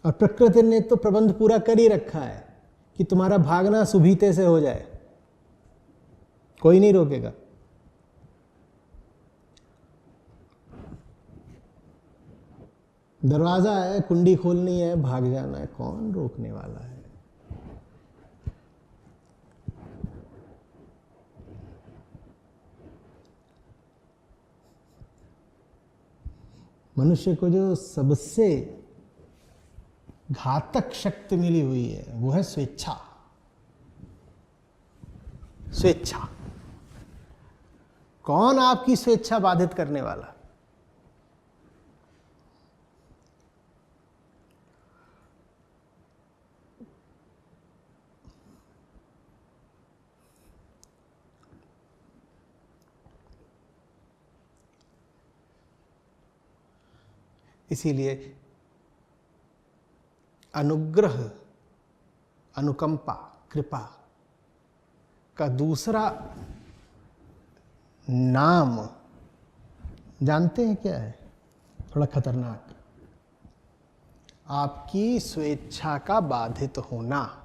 Speaker 3: और प्रकृति ने तो प्रबंध पूरा कर ही रखा है कि तुम्हारा भागना सुबीते से हो जाए, कोई नहीं रोकेगा। दरवाजा है, कुंडी खोलनी है, भाग जाना है, कौन रोकने वाला है। मनुष्य को जो सबसे घातक शक्ति मिली हुई है वो है स्वेच्छा। स्वेच्छा, कौन आपकी स्वेच्छा बाधित करने वाला? इसीलिए अनुग्रह, अनुकंपा, कृपा का दूसरा नाम जानते हैं क्या है? थोड़ा खतरनाक, आपकी स्वेच्छा का बाधित होना।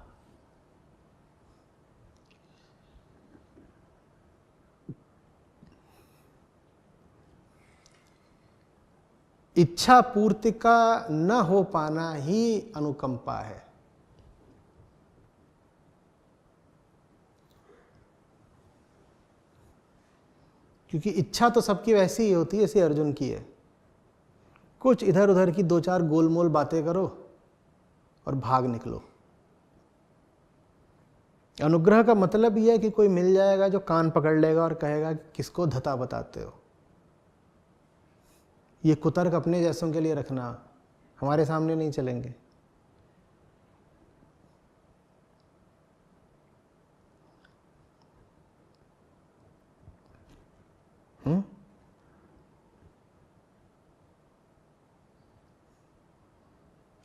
Speaker 3: इच्छा पूर्ति का न हो पाना ही अनुकंपा है। क्योंकि इच्छा तो सबकी वैसी ही होती है जैसे अर्जुन की है। कुछ इधर उधर की 2-4 गोलमोल बातें करो और भाग निकलो। अनुग्रह का मतलब यह है कि कोई मिल जाएगा जो कान पकड़ लेगा और कहेगा कि किसको धता बताते हो। ये कुतर्क अपने जैसों के लिए रखना, हमारे सामने नहीं चलेंगे।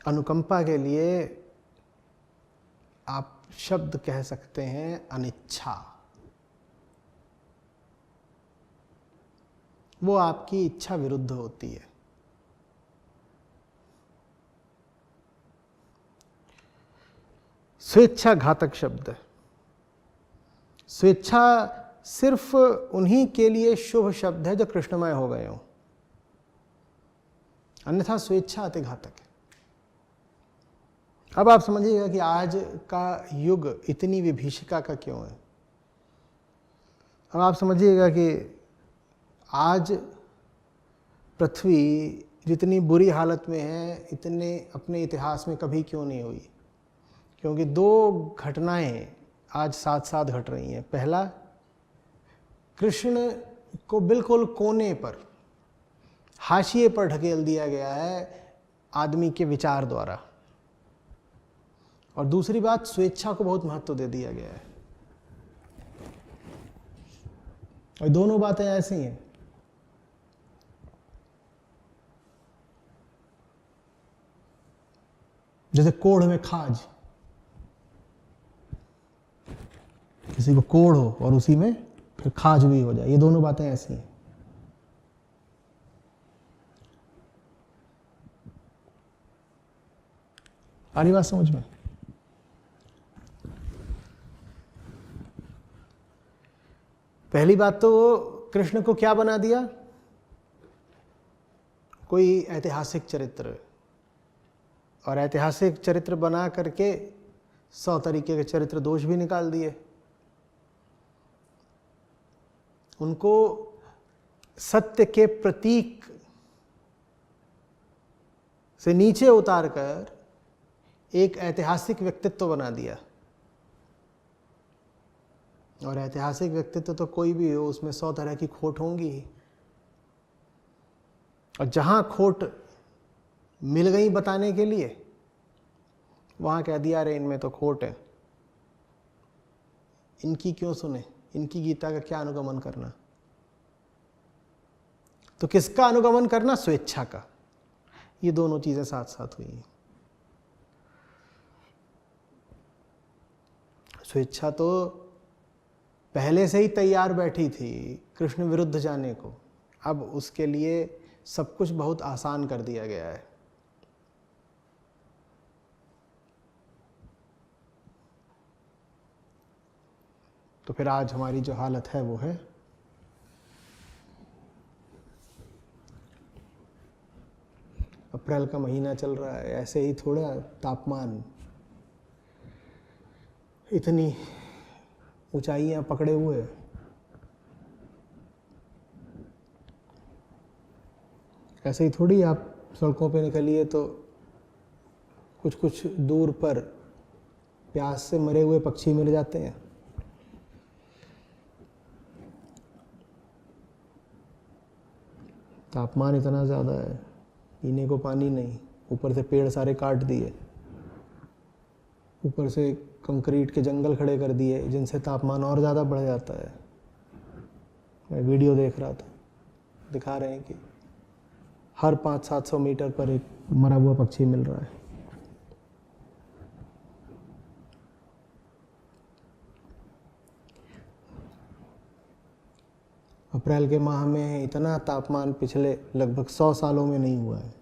Speaker 3: अनुकंपा के लिए आप शब्द कह सकते हैं अनिच्छा। वो आपकी इच्छा विरुद्ध होती है। स्वेच्छा घातक शब्द है। स्वेच्छा सिर्फ उन्हीं के लिए शुभ शब्द है जो कृष्णमय हो गए हों, अन्यथा स्वेच्छा अति घातक है। अब आप समझिएगा कि आज का युग इतनी विभीषिका का क्यों है। अब आप समझिएगा कि आज पृथ्वी जितनी बुरी हालत में है, इतने अपने इतिहास में कभी क्यों नहीं हुई। क्योंकि 2 घटनाएं आज साथ साथ घट रही हैं। पहला, कृष्ण को बिल्कुल कोने पर, हाशिए पर ढकेल दिया गया है आदमी के विचार द्वारा। और दूसरी बात, स्वेच्छा को बहुत महत्व दे दिया गया है। और दोनों बातें ऐसी हैं। जैसे कोढ़ में खाज, किसी को कोढ़ हो और उसी में फिर खाज भी हो जाए, ये दोनों बातें ऐसी हैं। आ रही बात समझ में? पहली बात तो कृष्ण को क्या बना दिया? कोई ऐतिहासिक चरित्र, और ऐतिहासिक चरित्र बना करके 100 तरीके के चरित्र दोष भी निकाल दिए। उनको सत्य के प्रतीक से नीचे उतार कर एक ऐतिहासिक व्यक्तित्व बना दिया। और ऐतिहासिक व्यक्तित्व तो कोई भी हो, उसमें 100 तरह की खोट होंगी ही। और जहां खोट मिल गई बताने के लिए, वहां कह दिया अरे इनमें तो खोट है, इनकी क्यों सुने, इनकी गीता का क्या अनुगमन करना। तो किसका अनुगमन करना? स्वेच्छा का। ये दोनों चीजें साथ साथ हुई। स्वेच्छा तो पहले से ही तैयार बैठी थी कृष्ण विरुद्ध जाने को। अब उसके लिए सब कुछ बहुत आसान कर दिया गया है। तो फिर आज हमारी जो हालत है वो है। अप्रैल का महीना चल रहा है, ऐसे ही थोड़ा तापमान इतनी ऊंचाइयां पकड़े हुए, ऐसे ही थोड़ी आप सड़कों पे निकलिए तो कुछ कुछ दूर पर प्यास से मरे हुए पक्षी मिल जाते हैं। तापमान इतना ज़्यादा है, पीने को पानी नहीं, ऊपर से पेड़ सारे काट दिए, ऊपर से कंक्रीट के जंगल खड़े कर दिए जिनसे तापमान और ज़्यादा बढ़ जाता है। मैं वीडियो देख रहा था, दिखा रहे हैं कि हर 500-700 मीटर पर एक मरा हुआ पक्षी मिल रहा है। अप्रैल के माह में इतना तापमान पिछले लगभग 100 सालों में नहीं हुआ है।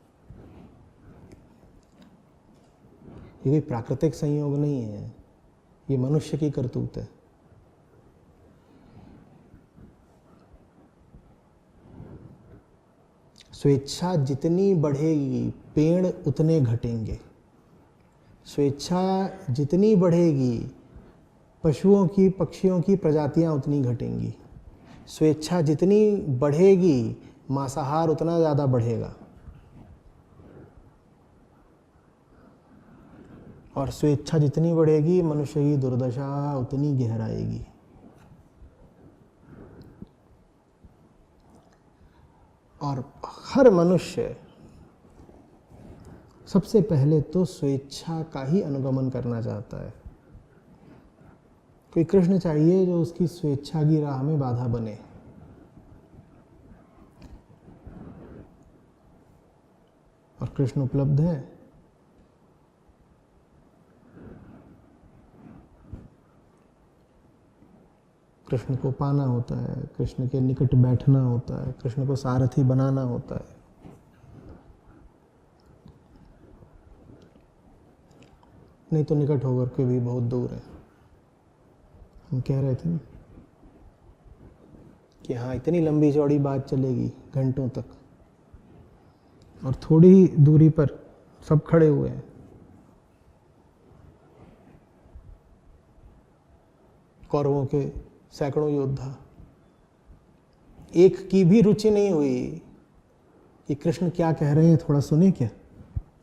Speaker 3: ये कोई प्राकृतिक संयोग नहीं है, ये मनुष्य की करतूत है। स्वेच्छा जितनी बढ़ेगी पेड़ उतने घटेंगे, स्वेच्छा जितनी बढ़ेगी पशुओं की पक्षियों की प्रजातियां उतनी घटेंगी, स्वेच्छा जितनी बढ़ेगी मांसाहार उतना ज़्यादा बढ़ेगा, और स्वेच्छा जितनी बढ़ेगी मनुष्य की दुर्दशा उतनी गहराएगी। और हर मनुष्य सबसे पहले तो स्वेच्छा का ही अनुगमन करना चाहता है। कोई कृष्ण चाहिए जो उसकी स्वेच्छा की राह में बाधा बने। और कृष्ण उपलब्ध है। कृष्ण को पाना होता है, कृष्ण के निकट बैठना होता है, कृष्ण को सारथी बनाना होता है। नहीं तो निकट होकर के भी बहुत दूर है। हम कह रहे थे कि हाँ इतनी लंबी चौड़ी बात चलेगी घंटों तक, और थोड़ी ही दूरी पर सब खड़े हुए हैं। कौरवों के सैकड़ों योद्धा, एक की भी रुचि नहीं हुई कि कृष्ण क्या कह रहे हैं थोड़ा सुने क्या,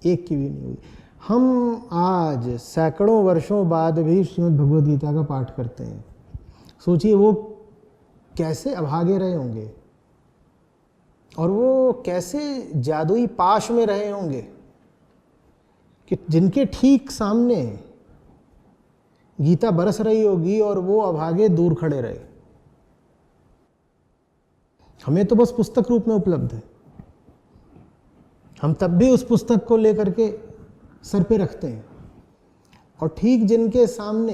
Speaker 3: एक की भी नहीं हुई। हम आज सैकड़ों वर्षों बाद भी श्रीमद् भगवद गीता का पाठ करते हैं। सोचिए वो कैसे अभागे रहे होंगे और वो कैसे जादुई पाश में रहे होंगे कि जिनके ठीक सामने गीता बरस रही होगी और वो अभागे दूर खड़े रहे। हमें तो बस पुस्तक रूप में उपलब्ध है, हम तब भी उस पुस्तक को लेकर के सर पे रखते हैं, और ठीक जिनके सामने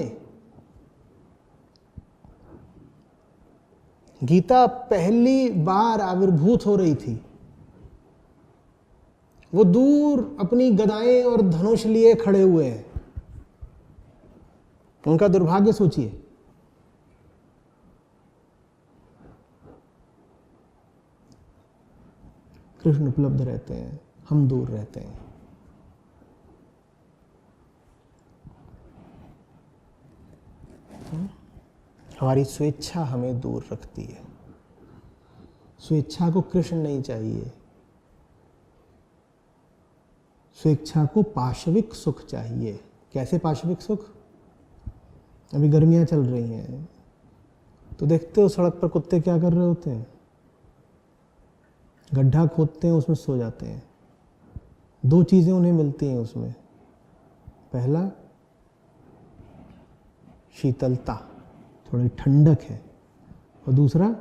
Speaker 3: गीता पहली बार आविर्भूत हो रही थी, वो दूर अपनी गदाएं और धनुष लिए खड़े हुए हैं। उनका दुर्भाग्य सोचिए। कृष्ण उपलब्ध रहते हैं, हम दूर रहते हैं। हमारी स्वेच्छा हमें दूर रखती है। स्वेच्छा को कृष्ण नहीं चाहिए, स्वेच्छा को पाशविक सुख चाहिए। कैसे पाशविक सुख? अभी गर्मियां चल रही हैं तो देखते हो सड़क पर कुत्ते क्या कर रहे होते हैं, गड्ढा खोदते हैं, उसमें सो जाते हैं। दो चीजें उन्हें मिलती हैं उसमें, पहला शीतलता, थोड़ी ठंडक है, और दूसरा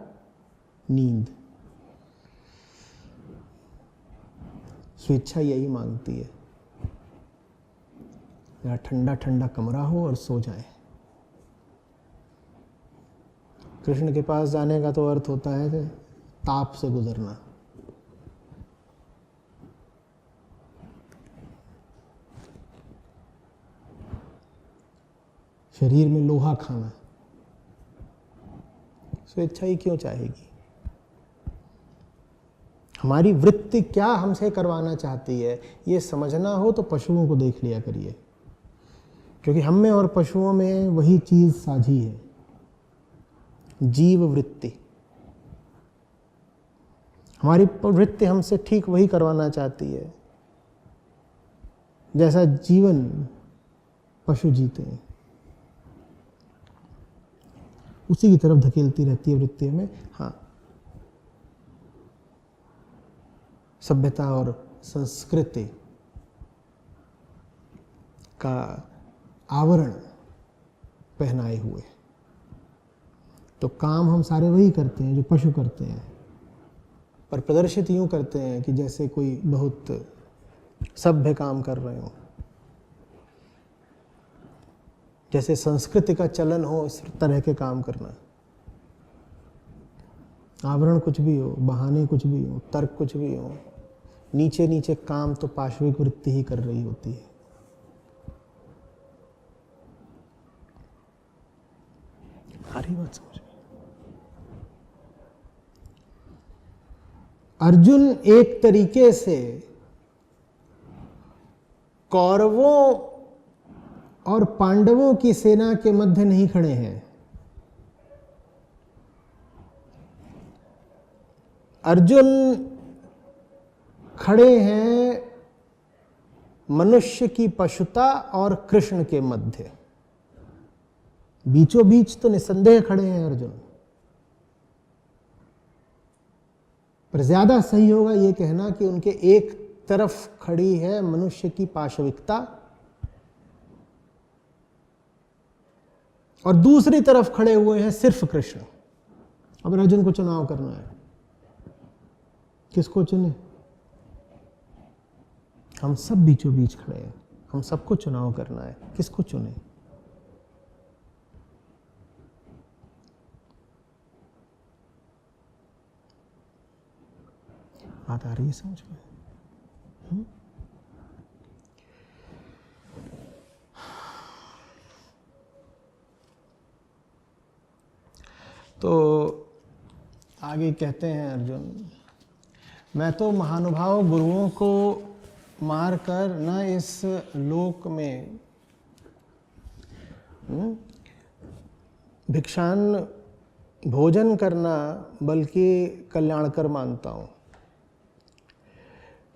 Speaker 3: नींद। स्वेच्छा यही मांगती है, जरा ठंडा ठंडा कमरा हो और सो जाए। कृष्ण के पास जाने का तो अर्थ होता है ताप से गुजरना। शरीर में लोहा खाना, स्वेच्छा ही क्यों चाहेगी? हमारी वृत्ति क्या हमसे करवाना चाहती है, ये समझना हो तो पशुओं को देख लिया करिए, क्योंकि हम में और पशुओं में वही चीज साझी है, जीव वृत्ति। हमारी वृत्ति हमसे ठीक वही करवाना चाहती है जैसा जीवन पशु जीते हैं, उसी की तरफ धकेलती रहती है वृत्ति में। हाँ, सभ्यता और संस्कृति का आवरण पहनाए हुए, तो काम हम सारे वही करते हैं जो पशु करते हैं, पर प्रदर्शित यूं करते हैं कि जैसे कोई बहुत सभ्य काम कर रहे हो, जैसे संस्कृति का चलन हो इस तरह के काम करना। आवरण कुछ भी हो, बहाने कुछ भी हो, तर्क कुछ भी हो, नीचे नीचे काम तो पाशविक वृत्ति ही कर रही होती है। हरी बात समझ में। अर्जुन एक तरीके से कौरवों और पांडवों की सेना के मध्य नहीं खड़े हैं। अर्जुन खड़े हैं मनुष्य की पशुता और कृष्ण के मध्य, बीचों बीच तो निसंदेह खड़े हैं अर्जुन, पर ज्यादा सही होगा यह कहना कि उनके एक तरफ खड़ी है मनुष्य की पाशविकता और दूसरी तरफ खड़े हुए हैं सिर्फ कृष्ण। अब अर्जुन को चुनाव करना है, किसको चुने? हम सब बीचों बीच खड़े हैं, हम सबको चुनाव करना है, किसको चुने? बात आ रही है समझ में? तो आगे कहते हैं अर्जुन, मैं तो महानुभाव गुरुओं को मारकर न इस लोक में भिक्षान भोजन करना बल्कि कल्याणकर मानता हूँ,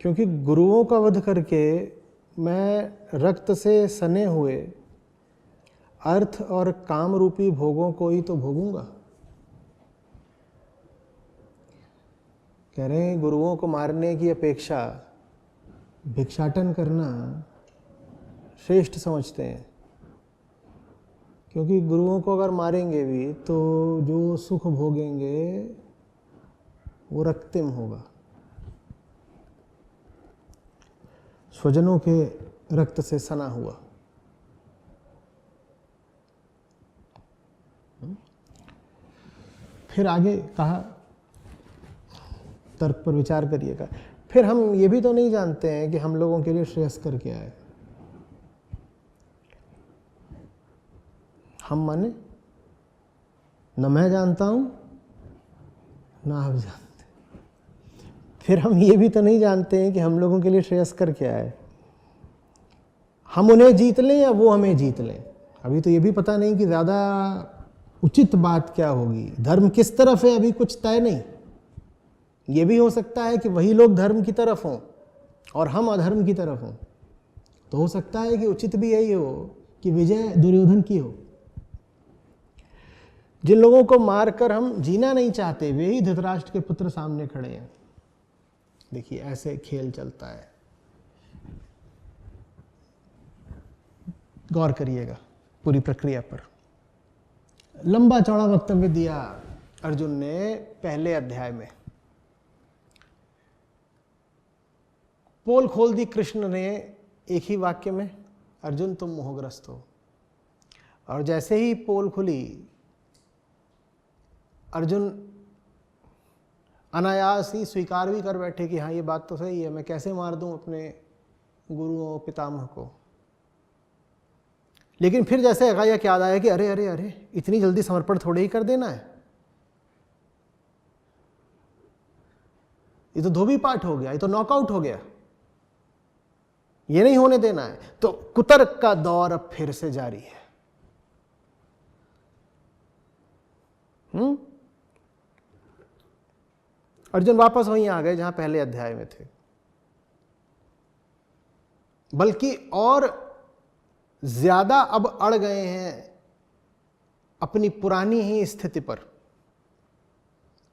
Speaker 3: क्योंकि गुरुओं का वध करके मैं रक्त से सने हुए अर्थ और काम रूपी भोगों को ही तो भोगूंगा। कह रहे हैं गुरुओं को मारने की अपेक्षा भिक्षाटन करना श्रेष्ठ समझते हैं, क्योंकि गुरुओं को अगर मारेंगे भी तो जो सुख भोगेंगे वो रक्तिम होगा, स्वजनों के रक्त से सना हुआ। फिर आगे कहा, तर्क पर विचार करिएगा, फिर हम ये भी तो नहीं जानते हैं कि हम लोगों के लिए श्रेयस्कर क्या है। हम माने न मैं जानता हूं ना आप जानते, फिर हम ये भी तो नहीं जानते हैं कि हम लोगों के लिए श्रेयस्कर क्या है। हम उन्हें जीत लें या वो हमें जीत लें, अभी तो ये भी पता नहीं कि ज़्यादा उचित बात क्या होगी, धर्म किस तरफ है अभी कुछ तय नहीं। ये भी हो सकता है कि वही लोग धर्म की तरफ हों और हम अधर्म की तरफ हों, तो हो सकता है कि उचित भी यही हो कि विजय दुर्योधन की हो। जिन लोगों को मारकर हम जीना नहीं चाहते वे ही धृतराष्ट्र के पुत्र सामने खड़े हैं। देखिए ऐसे खेल चलता है, गौर करिएगा पूरी प्रक्रिया पर। लंबा चौड़ा वक्तव्य दिया अर्जुन ने पहले अध्याय में, पोल खोल दी कृष्ण ने एक ही वाक्य में, अर्जुन तुम मोहग्रस्त हो। और जैसे ही पोल खुली अर्जुन अनायास ही स्वीकार भी कर बैठे कि हाँ ये बात तो सही है, मैं कैसे मार दूं अपने गुरुओं पितामह को। लेकिन फिर जैसे एकाएक याद आया कि अरे अरे अरे इतनी जल्दी समर्पण थोड़े ही कर देना है, ये तो धोबी पाठ हो गया, ये तो नॉकआउट हो गया, ये नहीं होने देना है। तो कुतर्क का दौर अब फिर से जारी है। अर्जुन वापस वहीं आ गए जहां पहले अध्याय में थे, बल्कि और ज्यादा अब अड़ गए हैं अपनी पुरानी ही स्थिति पर,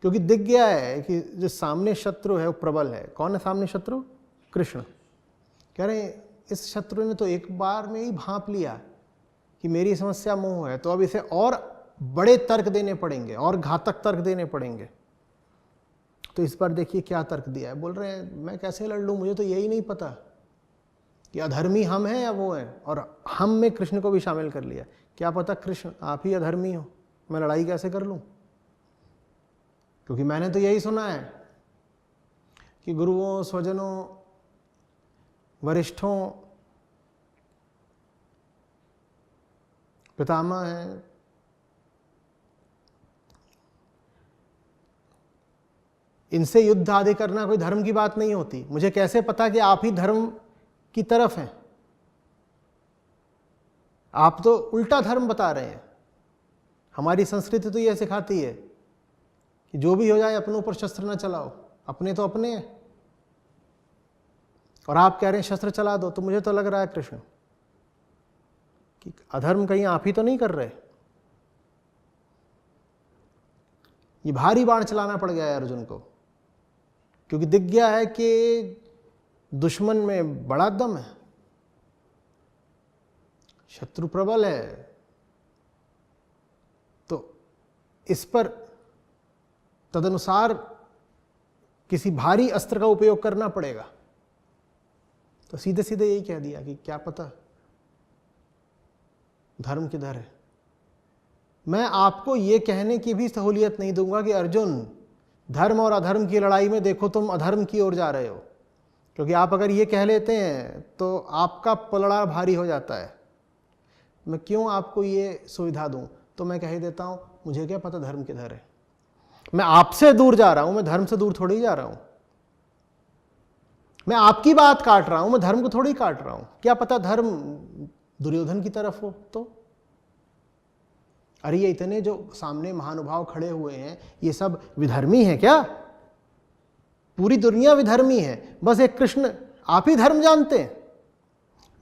Speaker 3: क्योंकि दिख गया है कि जो सामने शत्रु है वो प्रबल है। कौन है सामने शत्रु? कृष्ण। कह रहे हैं इस शत्रु ने तो एक बार में ही भांप लिया कि मेरी समस्या मोह है, तो अब इसे और बड़े तर्क देने पड़ेंगे और घातक तर्क देने पड़ेंगे। तो इस बार देखिए क्या तर्क दिया है। बोल रहे हैं मैं कैसे लड़ लूं, मुझे तो यही नहीं पता कि अधर्मी हम हैं या वो हैं, और हम में कृष्ण को भी शामिल कर लिया। क्या पता कृष्ण आप ही अधर्मी हो, मैं लड़ाई कैसे कर लूं? क्योंकि मैंने तो यही सुना है कि गुरुओं, स्वजनों, वरिष्ठों, पितामह हैं, इनसे युद्ध आदि करना कोई धर्म की बात नहीं होती। मुझे कैसे पता कि आप ही धर्म की तरफ हैं? आप तो उल्टा धर्म बता रहे हैं। हमारी संस्कृति तो यह सिखाती है कि जो भी हो जाए अपनों पर शस्त्र न चलाओ, अपने तो अपने हैं, और आप कह रहे हैं शस्त्र चला दो। तो मुझे तो लग रहा है कृष्ण कि अधर्म कहीं आप ही तो नहीं कर रहे। ये भारी बाण चलाना पड़ गया है अर्जुन को, क्योंकि दिख गया है कि दुश्मन में बड़ा दम है, शत्रु प्रबल है। तो इस पर तदनुसार किसी भारी अस्त्र का उपयोग करना पड़ेगा। तो सीधे सीधे यही कह दिया कि क्या पता धर्म किधर है। मैं आपको ये कहने की भी सहूलियत नहीं दूंगा कि अर्जुन धर्म और अधर्म की लड़ाई में देखो तुम अधर्म की ओर जा रहे हो, क्योंकि आप अगर ये कह लेते हैं तो आपका पलड़ा भारी हो जाता है। मैं क्यों आपको ये सुविधा दूं? तो मैं कह ही देता हूं मुझे क्या पता धर्म किधर है। मैं आपसे दूर जा रहा हूं, मैं धर्म से दूर थोड़ी जा रहा हूं। मैं आपकी बात काट रहा हूं, मैं धर्म को थोड़ी काट रहा हूं। क्या पता धर्म दुर्योधन की तरफ हो तो? अरे ये इतने जो सामने महानुभाव खड़े हुए हैं, ये सब विधर्मी हैं क्या? पूरी दुनिया विधर्मी है, बस एक कृष्ण आप ही धर्म जानते हैं।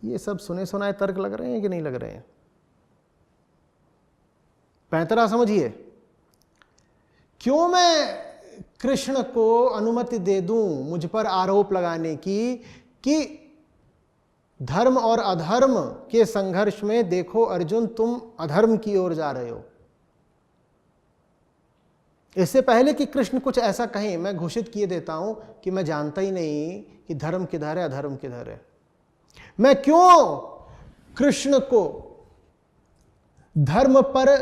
Speaker 3: ये सब सुने सुनाए तर्क लग रहे हैं कि नहीं लग रहे हैं? पैंतरा समझिए। क्यों मैं कृष्ण को अनुमति दे दूं मुझ पर आरोप लगाने की कि धर्म और अधर्म के संघर्ष में देखो अर्जुन तुम अधर्म की ओर जा रहे हो? इससे पहले कि कृष्ण कुछ ऐसा कहें, मैं घोषित किए देता हूं कि मैं जानता ही नहीं कि धर्म किधर है, अधर्म किधर है। मैं क्यों कृष्ण को धर्म पर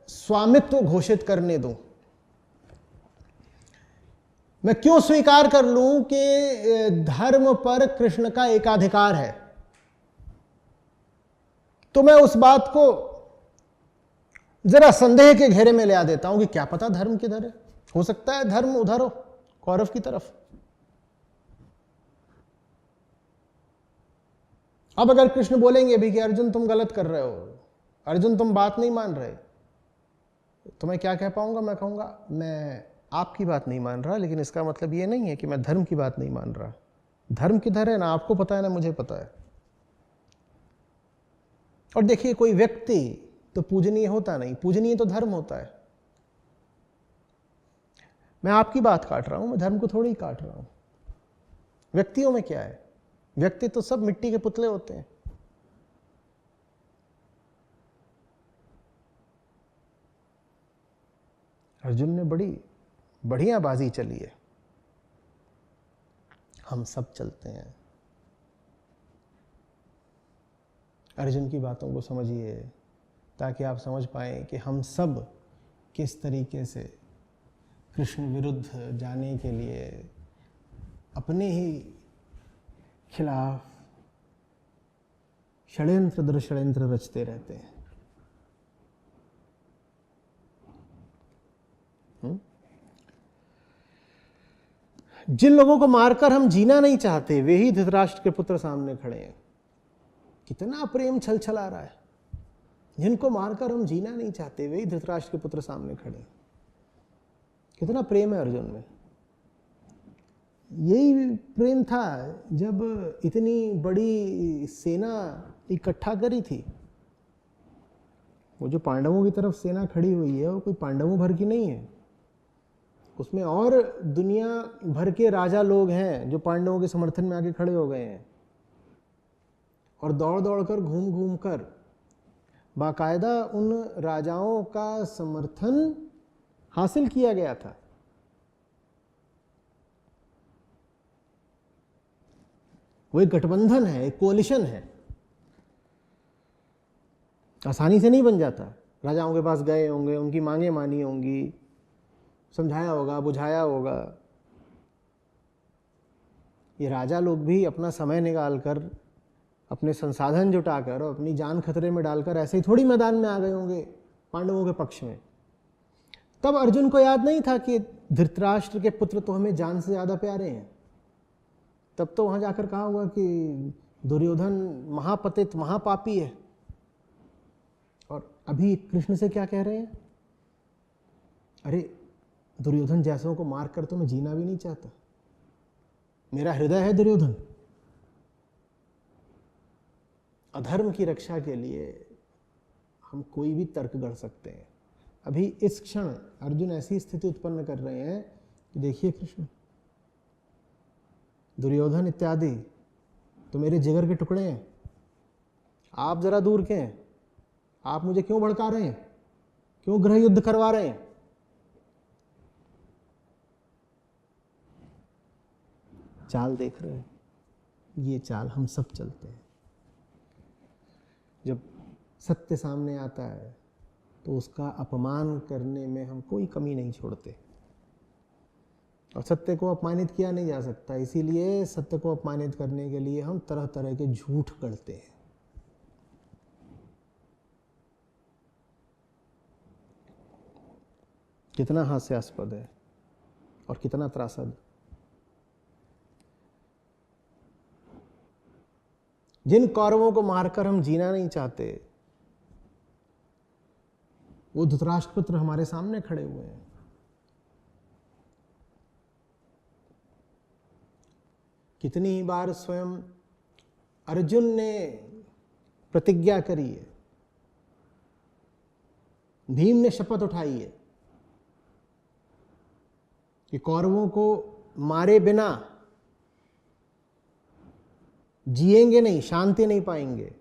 Speaker 3: स्वामित्व घोषित करने दूं? मैं क्यों स्वीकार कर लूं कि धर्म पर कृष्ण का एकाधिकार है? तो मैं उस बात को जरा संदेह के घेरे में ले आ देता हूं कि क्या पता धर्म किधर है। हो सकता है धर्म उधर हो, कौरव की तरफ। अब अगर कृष्ण बोलेंगे भी कि अर्जुन तुम गलत कर रहे हो, अर्जुन तुम बात नहीं मान रहे, तो मैं क्या कह पाऊंगा? मैं कहूंगा मैं आपकी बात नहीं मान रहा, लेकिन इसका मतलब ये नहीं है कि मैं धर्म की बात नहीं मान रहा। धर्म किधर है ना आपको पता है ना मुझे पता है। और देखिए कोई व्यक्ति तो पूजनीय होता नहीं, पूजनीय तो धर्म होता है। मैं आपकी बात काट रहा हूं, मैं धर्म को थोड़ी ही काट रहा हूं। व्यक्तियों में क्या है? व्यक्ति तो सब मिट्टी के पुतले होते हैं। अर्जुन ने बड़ी बढ़िया बाजी चली है। हम सब चलते हैं। अर्जुन की बातों को समझिए ताकि आप समझ पाएं कि हम सब किस तरीके से कृष्ण विरुद्ध जाने के लिए अपने ही खिलाफ षड्यंत्र दर षड्यंत्र रचते रहते हैं। जिन लोगों को मारकर हम जीना नहीं चाहते वे ही धृतराष्ट्र के पुत्र सामने खड़े हैं। कितना प्रेम छल छला रहा है। जिनको मारकर हम जीना नहीं चाहते वे ही धृतराष्ट्र के पुत्र सामने खड़े हैं। कितना प्रेम है अर्जुन में। यही प्रेम था जब इतनी बड़ी सेना इकट्ठा करी थी। वो जो पांडवों की तरफ सेना खड़ी हुई है वो कोई पांडवों भर की नहीं है, उसमें और दुनिया भर के राजा लोग हैं जो पांडवों के समर्थन में आके खड़े हो गए हैं और दौड़ दौड़ कर घूम घूम कर बाकायदा उन राजाओं का समर्थन हासिल किया गया था। वो एक गठबंधन है, एक कोलिशन है, आसानी से नहीं बन जाता। राजाओं के पास गए होंगे, उनकी मांगे मानी होंगी, समझाया होगा, बुझाया होगा। ये राजा लोग भी अपना समय निकालकर, अपने संसाधन जुटाकर और अपनी जान खतरे में डालकर ऐसे ही थोड़ी मैदान में आ गए होंगे पांडवों के पक्ष में। तब अर्जुन को याद नहीं था कि धृतराष्ट्र के पुत्र तो हमें जान से ज्यादा प्यारे हैं। तब तो वहां जाकर कहा हुआ कि दुर्योधन महापतित महापापी है। और अभी कृष्ण से क्या कह रहे हैं? अरे दुर्योधन जैसों को मारकर तो मैं जीना भी नहीं चाहता। मेरा हृदय है दुर्योधन। अधर्म की रक्षा के लिए हम कोई भी तर्क गढ़ सकते हैं। अभी इस क्षण अर्जुन ऐसी स्थिति उत्पन्न कर रहे हैं कि देखिए कृष्ण, दुर्योधन इत्यादि तो मेरे जिगर के टुकड़े हैं। आप जरा दूर के हैं। आप मुझे क्यों भड़का रहे हैं? क्यों गृह युद्ध करवा रहे हैं? चाल देख रहे हैं? ये चाल हम सब चलते हैं। जब सत्य सामने आता है तो उसका अपमान करने में हम कोई कमी नहीं छोड़ते। और सत्य को अपमानित किया नहीं जा सकता, इसीलिए सत्य को अपमानित करने के लिए हम तरह तरह के झूठ गढ़ते हैं। कितना हास्यास्पद है और कितना त्रासद। जिन कौरवों को मारकर हम जीना नहीं चाहते वो धृतराष्ट्र पुत्र हमारे सामने खड़े हुए हैं। कितनी ही बार स्वयं अर्जुन ने प्रतिज्ञा करी है, भीम ने शपथ उठाई है कि कौरवों को मारे बिना जिएंगे नहीं, शांति नहीं पाएंगे।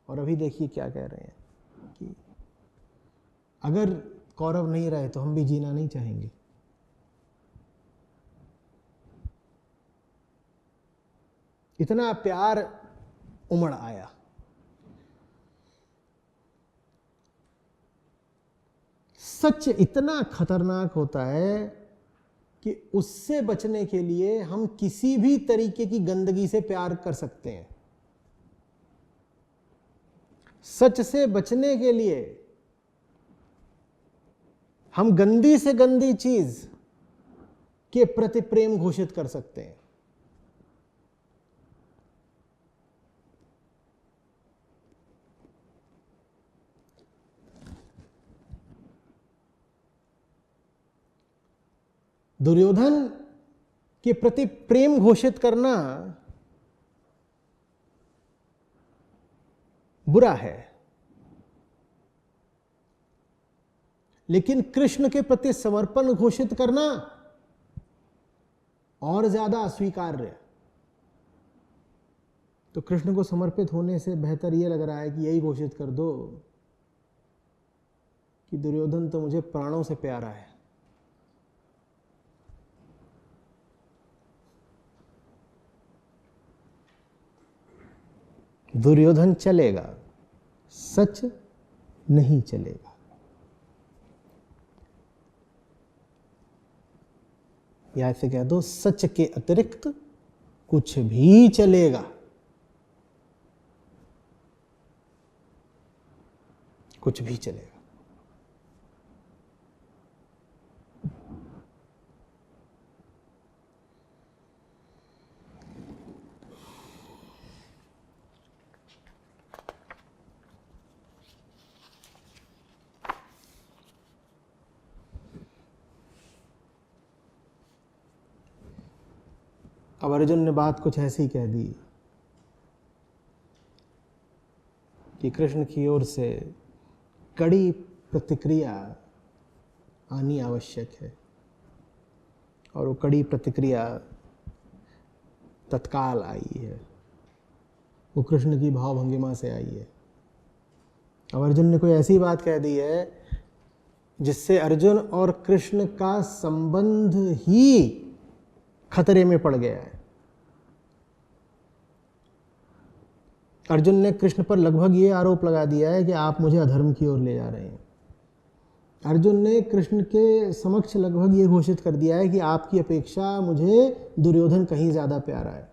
Speaker 3: और अभी देखिए क्या कह रहे हैं कि अगर कौरव नहीं रहे तो हम भी जीना नहीं चाहेंगे। इतना प्यार उमड़ आया। सच इतना खतरनाक होता है कि उससे बचने के लिए हम किसी भी तरीके की गंदगी से प्यार कर सकते हैं। सच से बचने के लिए हम गंदी से गंदी चीज के प्रति प्रेम घोषित कर सकते हैं। दुर्योधन के प्रति प्रेम घोषित करना बुरा है, लेकिन कृष्ण के प्रति समर्पण घोषित करना और ज्यादा अस्वीकार्य। तो कृष्ण को समर्पित होने से बेहतर यह लग रहा है कि यही घोषित कर दो कि दुर्योधन तो मुझे प्राणों से प्यारा है। दुर्योधन चलेगा, सच नहीं चलेगा। या ऐसे कह दो, सच के अतिरिक्त कुछ भी चलेगा। कुछ भी चलेगा। अब अर्जुन ने बात कुछ ऐसी कह दी कि कृष्ण की ओर से कड़ी प्रतिक्रिया आनी आवश्यक है, और वो कड़ी प्रतिक्रिया तत्काल आई है, वो कृष्ण की भावभंगिमा से आई है। अब अर्जुन ने कोई ऐसी बात कह दी है जिससे अर्जुन और कृष्ण का संबंध ही खतरे में पड़ गया है। अर्जुन ने कृष्ण पर लगभग ये आरोप लगा दिया है कि आप मुझे अधर्म की ओर ले जा रहे हैं। अर्जुन ने कृष्ण के समक्ष लगभग ये घोषित कर दिया है कि आपकी अपेक्षा मुझे दुर्योधन कहीं ज्यादा प्यारा है।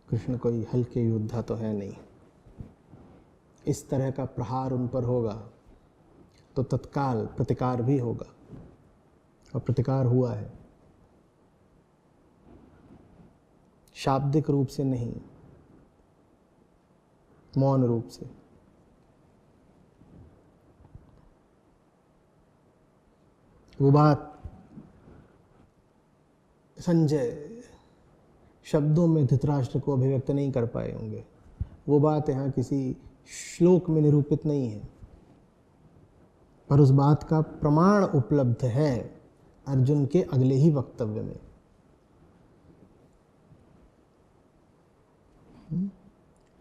Speaker 3: कृष्ण कोई हल्के योद्धा तो है नहीं। इस तरह का प्रहार उन पर होगा तो तत्काल प्रतिकार भी होगा, और प्रतिकार हुआ है, शाब्दिक रूप से नहीं, मौन रूप से। वो बात संजय शब्दों में धृतराष्ट्र को अभिव्यक्त नहीं कर पाए होंगे, वो बात यहाँ किसी श्लोक में निरूपित नहीं है, पर उस बात का प्रमाण उपलब्ध है अर्जुन के अगले ही वक्तव्य में।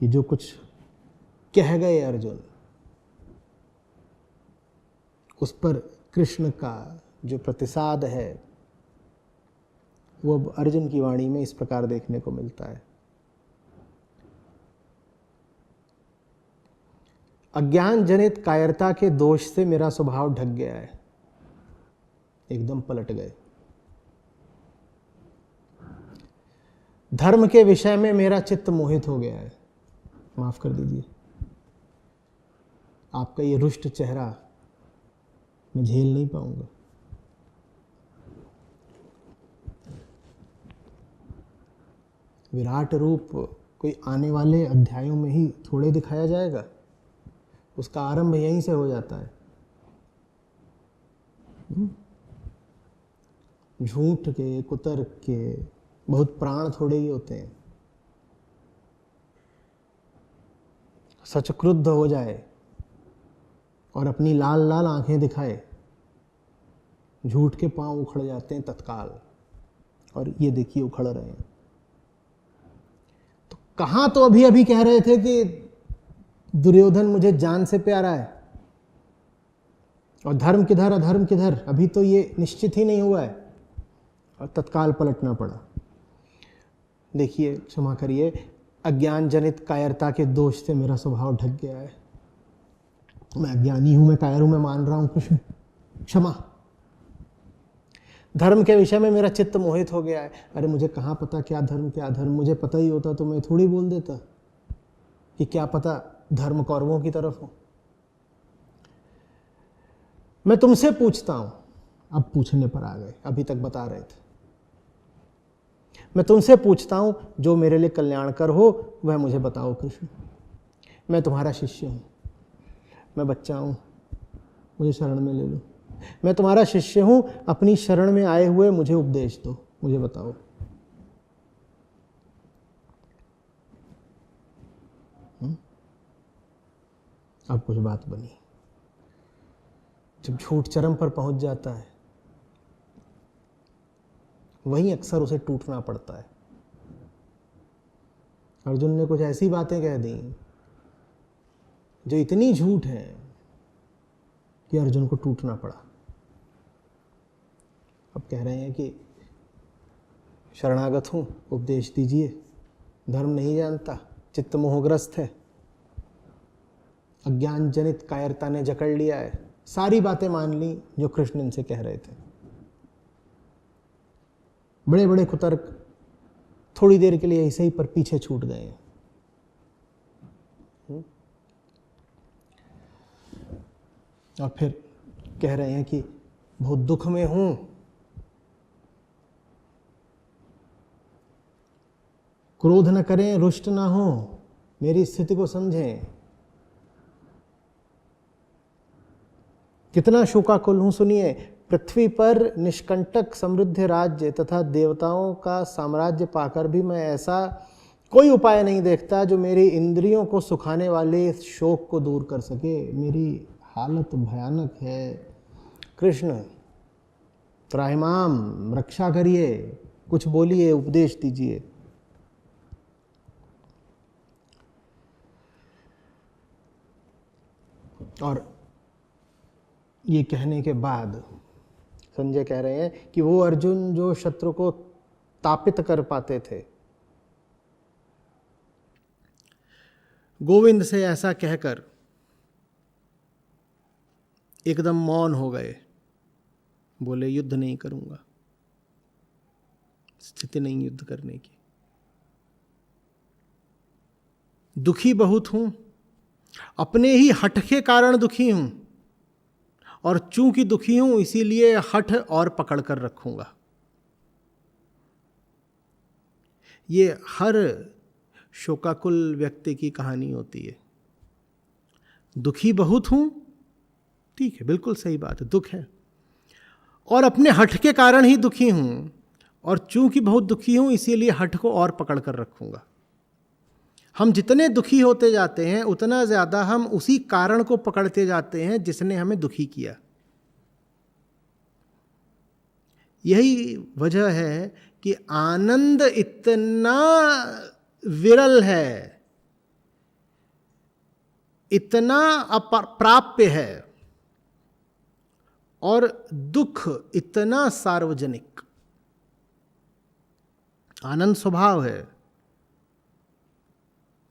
Speaker 3: ये जो कुछ कह गए अर्जुन, उस पर कृष्ण का जो प्रतिसाद है वो अब अर्जुन की वाणी में इस प्रकार देखने को मिलता है। अज्ञान जनित कायरता के दोष से मेरा स्वभाव ढक गया है। एकदम पलट गए। धर्म के विषय में मेरा चित्त मोहित हो गया है। माफ कर दीजिए, आपका ये रुष्ट चेहरा मैं झेल नहीं पाऊंगा। विराट रूप कोई आने वाले अध्यायों में ही थोड़े दिखाया जाएगा, उसका आरंभ यहीं से हो जाता है। झूठ के, कुतर्क के बहुत प्राण थोड़े ही होते हैं। सच क्रुद्ध हो जाए और अपनी लाल लाल आंखें दिखाए, झूठ के पांव उखड़ जाते हैं तत्काल, और ये देखिए उखड़ रहे हैं। तो कहां तो अभी अभी कह रहे थे कि दुर्योधन मुझे जान से प्यारा है, और धर्म किधर अधर्म किधर, अभी तो ये निश्चित ही नहीं हुआ है, और तत्काल पलटना पड़ा। देखिए, क्षमा करिए, अज्ञान जनित कायरता के दोष से मेरा स्वभाव ढक गया है। मैं अज्ञानी हूं, मैं कायर हूं, मैं मान रहा हूं कृष्ण, क्षमा। धर्म के विषय में मेरा चित्त मोहित हो गया है। अरे मुझे कहाँ पता क्या धर्म क्या अधर्म, मुझे पता ही होता तो मैं थोड़ी बोल देता कि क्या पता धर्म कौरवों की तरफ हो। मैं तुमसे पूछता हूं, अब पूछने पर आ गए, अभी तक बता रहे थे। मैं तुमसे पूछता हूं, जो मेरे लिए कल्याणकर हो वह मुझे बताओ कृष्ण। मैं तुम्हारा शिष्य हूं, मैं बच्चा हूं, मुझे शरण में ले लो। मैं तुम्हारा शिष्य हूं, अपनी शरण में आए हुए मुझे उपदेश दो, मुझे बताओ। अब कुछ बात बनी। जब झूठ चरम पर पहुंच जाता है, वहीं अक्सर उसे टूटना पड़ता है। अर्जुन ने कुछ ऐसी बातें कह दी जो इतनी झूठ है कि अर्जुन को टूटना पड़ा। अब कह रहे हैं कि शरणागत हूं, उपदेश दीजिए, धर्म नहीं जानता, चित्त मोहग्रस्त है, अज्ञान जनित कायरता ने जकड़ लिया है। सारी बातें मान ली जो कृष्ण इनसे कह रहे थे। बड़े बड़े कुतर्क थोड़ी देर के लिए ऐसे ही पर पीछे छूट गए हैं। और फिर कह रहे हैं कि बहुत दुख में हूं, क्रोध न करें, रुष्ट ना हो, मेरी स्थिति को समझें। कितना शोकाकुल हूं सुनिए। पृथ्वी पर निष्कंटक समृद्ध राज्य तथा देवताओं का साम्राज्य पाकर भी मैं ऐसा कोई उपाय नहीं देखता जो मेरी इंद्रियों को सुखाने वाले इस शोक को दूर कर सके। मेरी हालत भयानक है। कृष्ण त्राहिमाम, रक्षा करिए, कुछ बोलिए, उपदेश दीजिए। और ये कहने के बाद संजय कह रहे हैं कि वो अर्जुन जो शत्रु को तापित कर पाते थे, गोविंद से ऐसा कहकर एकदम मौन हो गए। बोले युद्ध नहीं करूंगा, स्थिति नहीं युद्ध करने की। दुखी बहुत हूं, अपने ही हठ के कारण दुखी हूं, और चूंकि दुखी हूं इसीलिए हठ और पकड़ कर रखूंगा। ये हर शोकाकुल व्यक्ति की कहानी होती है। दुखी बहुत हूं, ठीक है, बिल्कुल सही बात है, दुख है, और अपने हठ के कारण ही दुखी हूं, और चूंकि बहुत दुखी हूं इसीलिए हठ को और पकड़ कर रखूंगा। हम जितने दुखी होते जाते हैं उतना ज्यादा हम उसी कारण को पकड़ते जाते हैं जिसने हमें दुखी किया। यही वजह है कि आनंद इतना विरल है, इतना अप्राप्य है, और दुख इतना सार्वजनिक। आनंद स्वभाव है,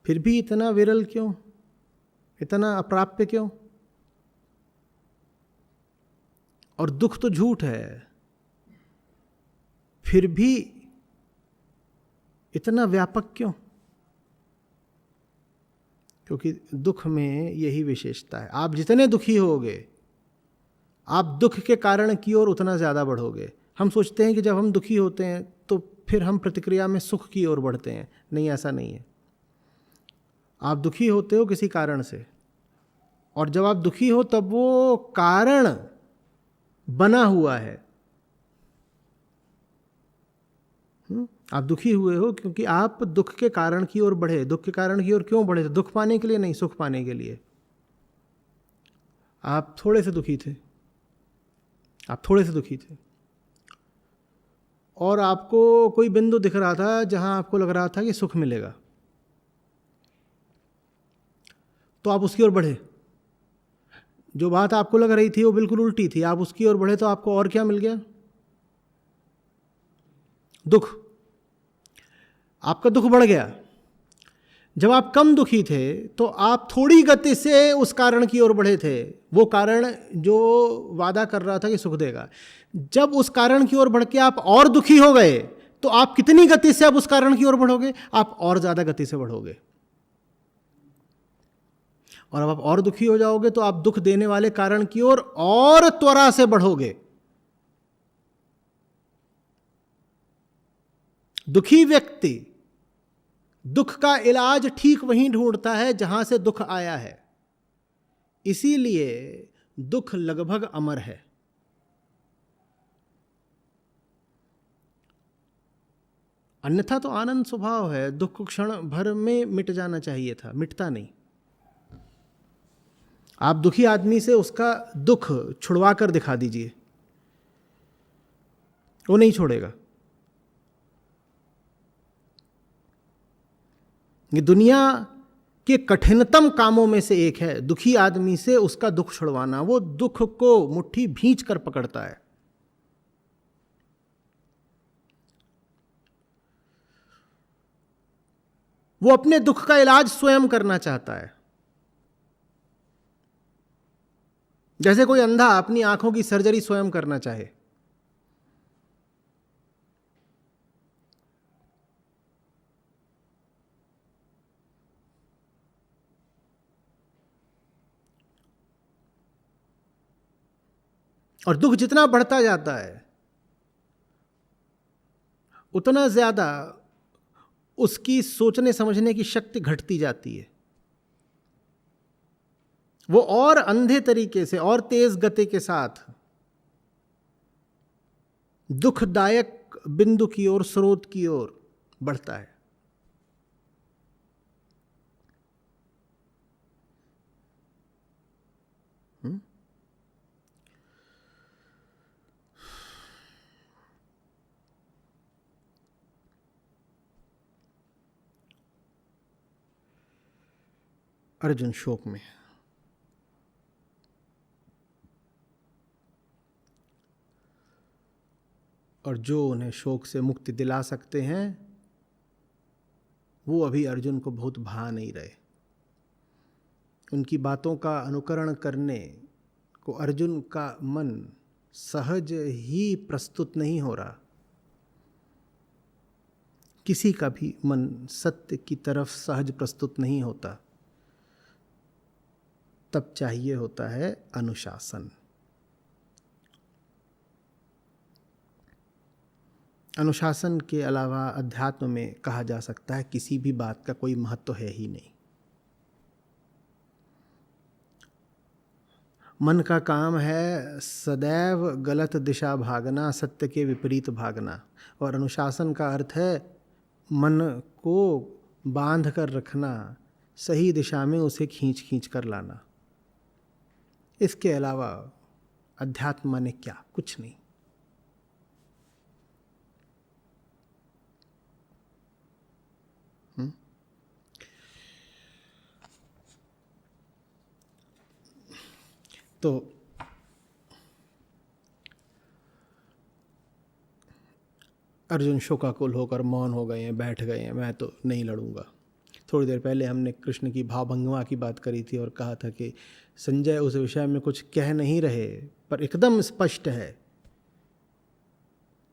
Speaker 3: फिर भी इतना विरल क्यों, इतना अप्राप्य क्यों? और दुख तो झूठ है, फिर भी इतना व्यापक क्यों? क्योंकि दुख में यही विशेषता है। आप जितने दुखी होगे, आप दुख के कारण की ओर उतना ज़्यादा बढ़ोगे। हम सोचते हैं कि जब हम दुखी होते हैं तो फिर हम प्रतिक्रिया में सुख की ओर बढ़ते हैं। नहीं, ऐसा नहीं है। आप दुखी होते हो किसी कारण से, और जब आप दुखी हो तब वो कारण बना हुआ है। आप दुखी हुए हो क्योंकि आप दुख के कारण की ओर बढ़े। दुख के कारण की ओर क्यों बढ़े? दुख पाने के लिए नहीं, सुख पाने के लिए। आप थोड़े से दुखी थे, आप थोड़े से दुखी थे, और आपको कोई बिंदु दिख रहा था जहां आपको लग रहा था कि सुख मिलेगा, तो आप उसकी ओर बढ़े। जो बात आपको लग रही थी वो बिल्कुल उल्टी थी, आप उसकी ओर बढ़े तो आपको और क्या मिल गया? दुख। आपका दुख बढ़ गया। जब आप कम दुखी थे तो आप थोड़ी गति से उस कारण की ओर बढ़े थे, वो कारण जो वादा कर रहा था कि सुख देगा। जब उस कारण की ओर बढ़ के आप और दुखी हो गए तो आप कितनी गति से अब उस कारण की ओर बढ़ोगे? आप और ज्यादा गति से बढ़ोगे। और अब आप और दुखी हो जाओगे तो आप दुख देने वाले कारण की ओर और त्वरा से बढ़ोगे। दुखी व्यक्ति दुख का इलाज ठीक वहीं ढूंढता है जहां से दुख आया है। इसीलिए दुख लगभग अमर है। अन्यथा तो आनंद स्वभाव है, दुख को क्षण भर में मिट जाना चाहिए था, मिटता नहीं। आप दुखी आदमी से उसका दुख छुड़वा कर दिखा दीजिए, वो नहीं छोड़ेगा। ये दुनिया के कठिनतम कामों में से एक है, दुखी आदमी से उसका दुख छुड़वाना। वो दुख को मुट्ठी भींच कर पकड़ता है। वो अपने दुख का इलाज स्वयं करना चाहता है। जैसे कोई अंधा अपनी आंखों की सर्जरी स्वयं करना चाहे। और दुख जितना बढ़ता जाता है उतना ज्यादा
Speaker 1: उसकी सोचने समझने की शक्ति घटती जाती है। वो और अंधे तरीके से और तेज गति के साथ दुखदायक बिंदु की ओर, स्रोत की ओर बढ़ता है। अर्जुन शोक में है। और जो उन्हें शोक से मुक्ति दिला सकते हैं वो अभी अर्जुन को बहुत भा नहीं रहे। उनकी बातों का अनुकरण करने को अर्जुन का मन सहज ही प्रस्तुत नहीं हो रहा। किसी का भी मन सत्य की तरफ सहज प्रस्तुत नहीं होता। तब चाहिए होता है अनुशासन। अनुशासन के अलावा अध्यात्म में कहा जा सकता है किसी भी बात का कोई महत्व है ही नहीं। मन का काम है सदैव गलत दिशा भागना, सत्य के विपरीत भागना। और अनुशासन का अर्थ है मन को बांध कर रखना, सही दिशा में उसे खींच खींच कर लाना। इसके अलावा अध्यात्म माने क्या? कुछ नहीं। तो अर्जुन शोकाकुल होकर मौन हो गए हैं, बैठ गए हैं। मैं तो नहीं लड़ूंगा। थोड़ी देर पहले हमने कृष्ण की भावभंगिमा की बात करी थी और कहा था कि संजय उस विषय में कुछ कह नहीं रहे, पर एकदम स्पष्ट है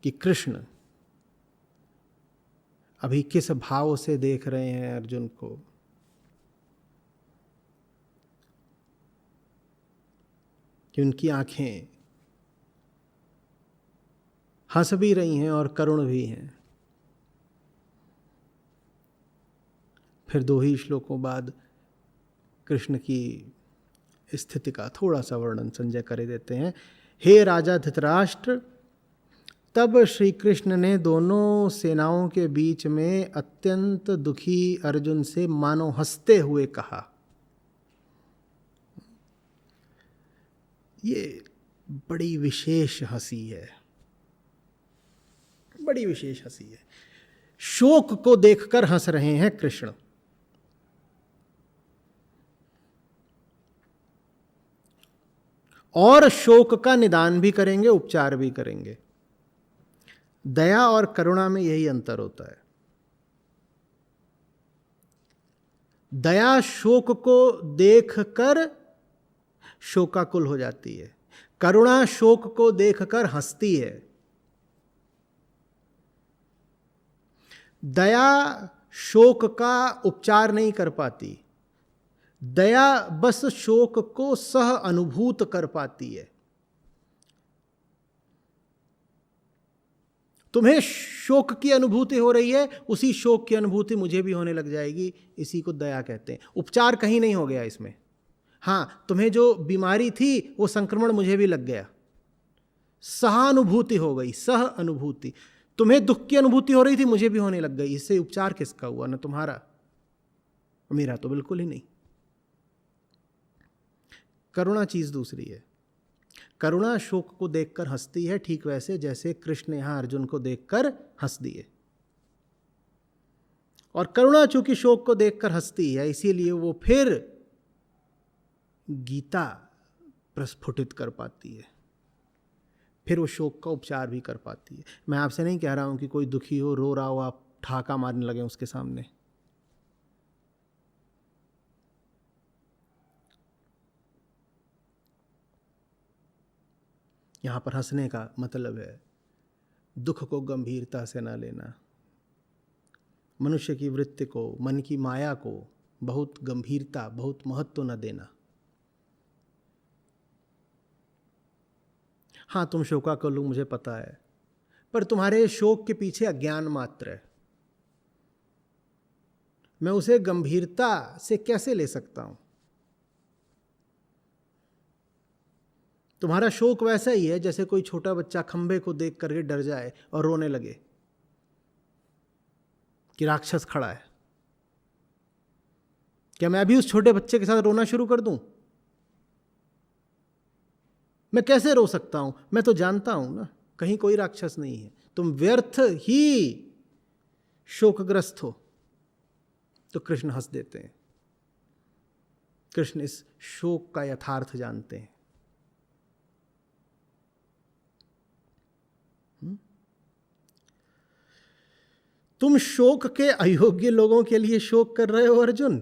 Speaker 1: कि कृष्ण अभी किस भाव से देख रहे हैं अर्जुन को। कि उनकी आंखें हंस भी रही हैं और करुण भी हैं। फिर 2 ही श्लोकों बाद कृष्ण की स्थिति का थोड़ा सा वर्णन संजय कर देते हैं। हे राजा धृतराष्ट्र, तब श्री कृष्ण ने दोनों सेनाओं के बीच में अत्यंत दुखी अर्जुन से मानो हंसते हुए कहा। ये बड़ी विशेष हंसी है, बड़ी विशेष हंसी है। शोक को देखकर हंस रहे हैं कृष्ण। और शोक का निदान भी करेंगे, उपचार भी करेंगे। दया और करुणा में यही अंतर होता है। दया शोक को देखकर शोकाकुल हो जाती है, करुणा शोक को देखकर हंसती है। दया शोक का उपचार नहीं कर पाती, दया बस शोक को सह अनुभूत कर पाती है। तुम्हें शोक की अनुभूति हो रही है, उसी शोक की अनुभूति मुझे भी होने लग जाएगी। इसी को दया कहते हैं। उपचार कहीं नहीं हो गया इसमें। हाँ, तुम्हें जो बीमारी थी वो संक्रमण मुझे भी लग गया, सहानुभूति हो गई, सह अनुभूति। तुम्हें दुख की अनुभूति हो रही थी, मुझे भी होने लग गई। इससे उपचार किसका हुआ? न तुम्हारा, मेरा तो बिल्कुल ही नहीं। करुणा चीज दूसरी है। करुणा शोक को देखकर हंसती है, ठीक वैसे जैसे कृष्ण यहां अर्जुन को देखकर हंस दिए। और करुणा चूंकि शोक को देखकर हंसती है, इसीलिए वो फिर गीता प्रस्फुटित कर पाती है, फिर वो शोक का उपचार भी कर पाती है। मैं आपसे नहीं कह रहा हूं कि कोई दुखी हो, रो रहा हो, आप ठहाका मारने लगे उसके सामने। यहां पर हंसने का मतलब है दुख को गंभीरता से ना लेना, मनुष्य की वृत्ति को, मन की माया को बहुत गंभीरता, बहुत महत्व न देना। हाँ, तुम शोकाकुल हो, मुझे पता है, पर तुम्हारे शोक के पीछे अज्ञान मात्र है।
Speaker 3: मैं उसे गंभीरता से कैसे ले सकता हूं? तुम्हारा शोक वैसा ही है जैसे कोई छोटा बच्चा खंभे को देख करके डर जाए और रोने लगे कि राक्षस खड़ा है। क्या मैं अभी उस छोटे बच्चे के साथ रोना शुरू कर दूं? मैं कैसे रो सकता हूं? मैं तो जानता हूं ना कहीं कोई राक्षस नहीं है। तुम व्यर्थ ही शोकग्रस्त हो। तो कृष्ण हंस देते हैं। कृष्ण इस शोक का यथार्थ जानते हैं। तुम शोक के अयोग्य लोगों के लिए शोक कर रहे हो अर्जुन,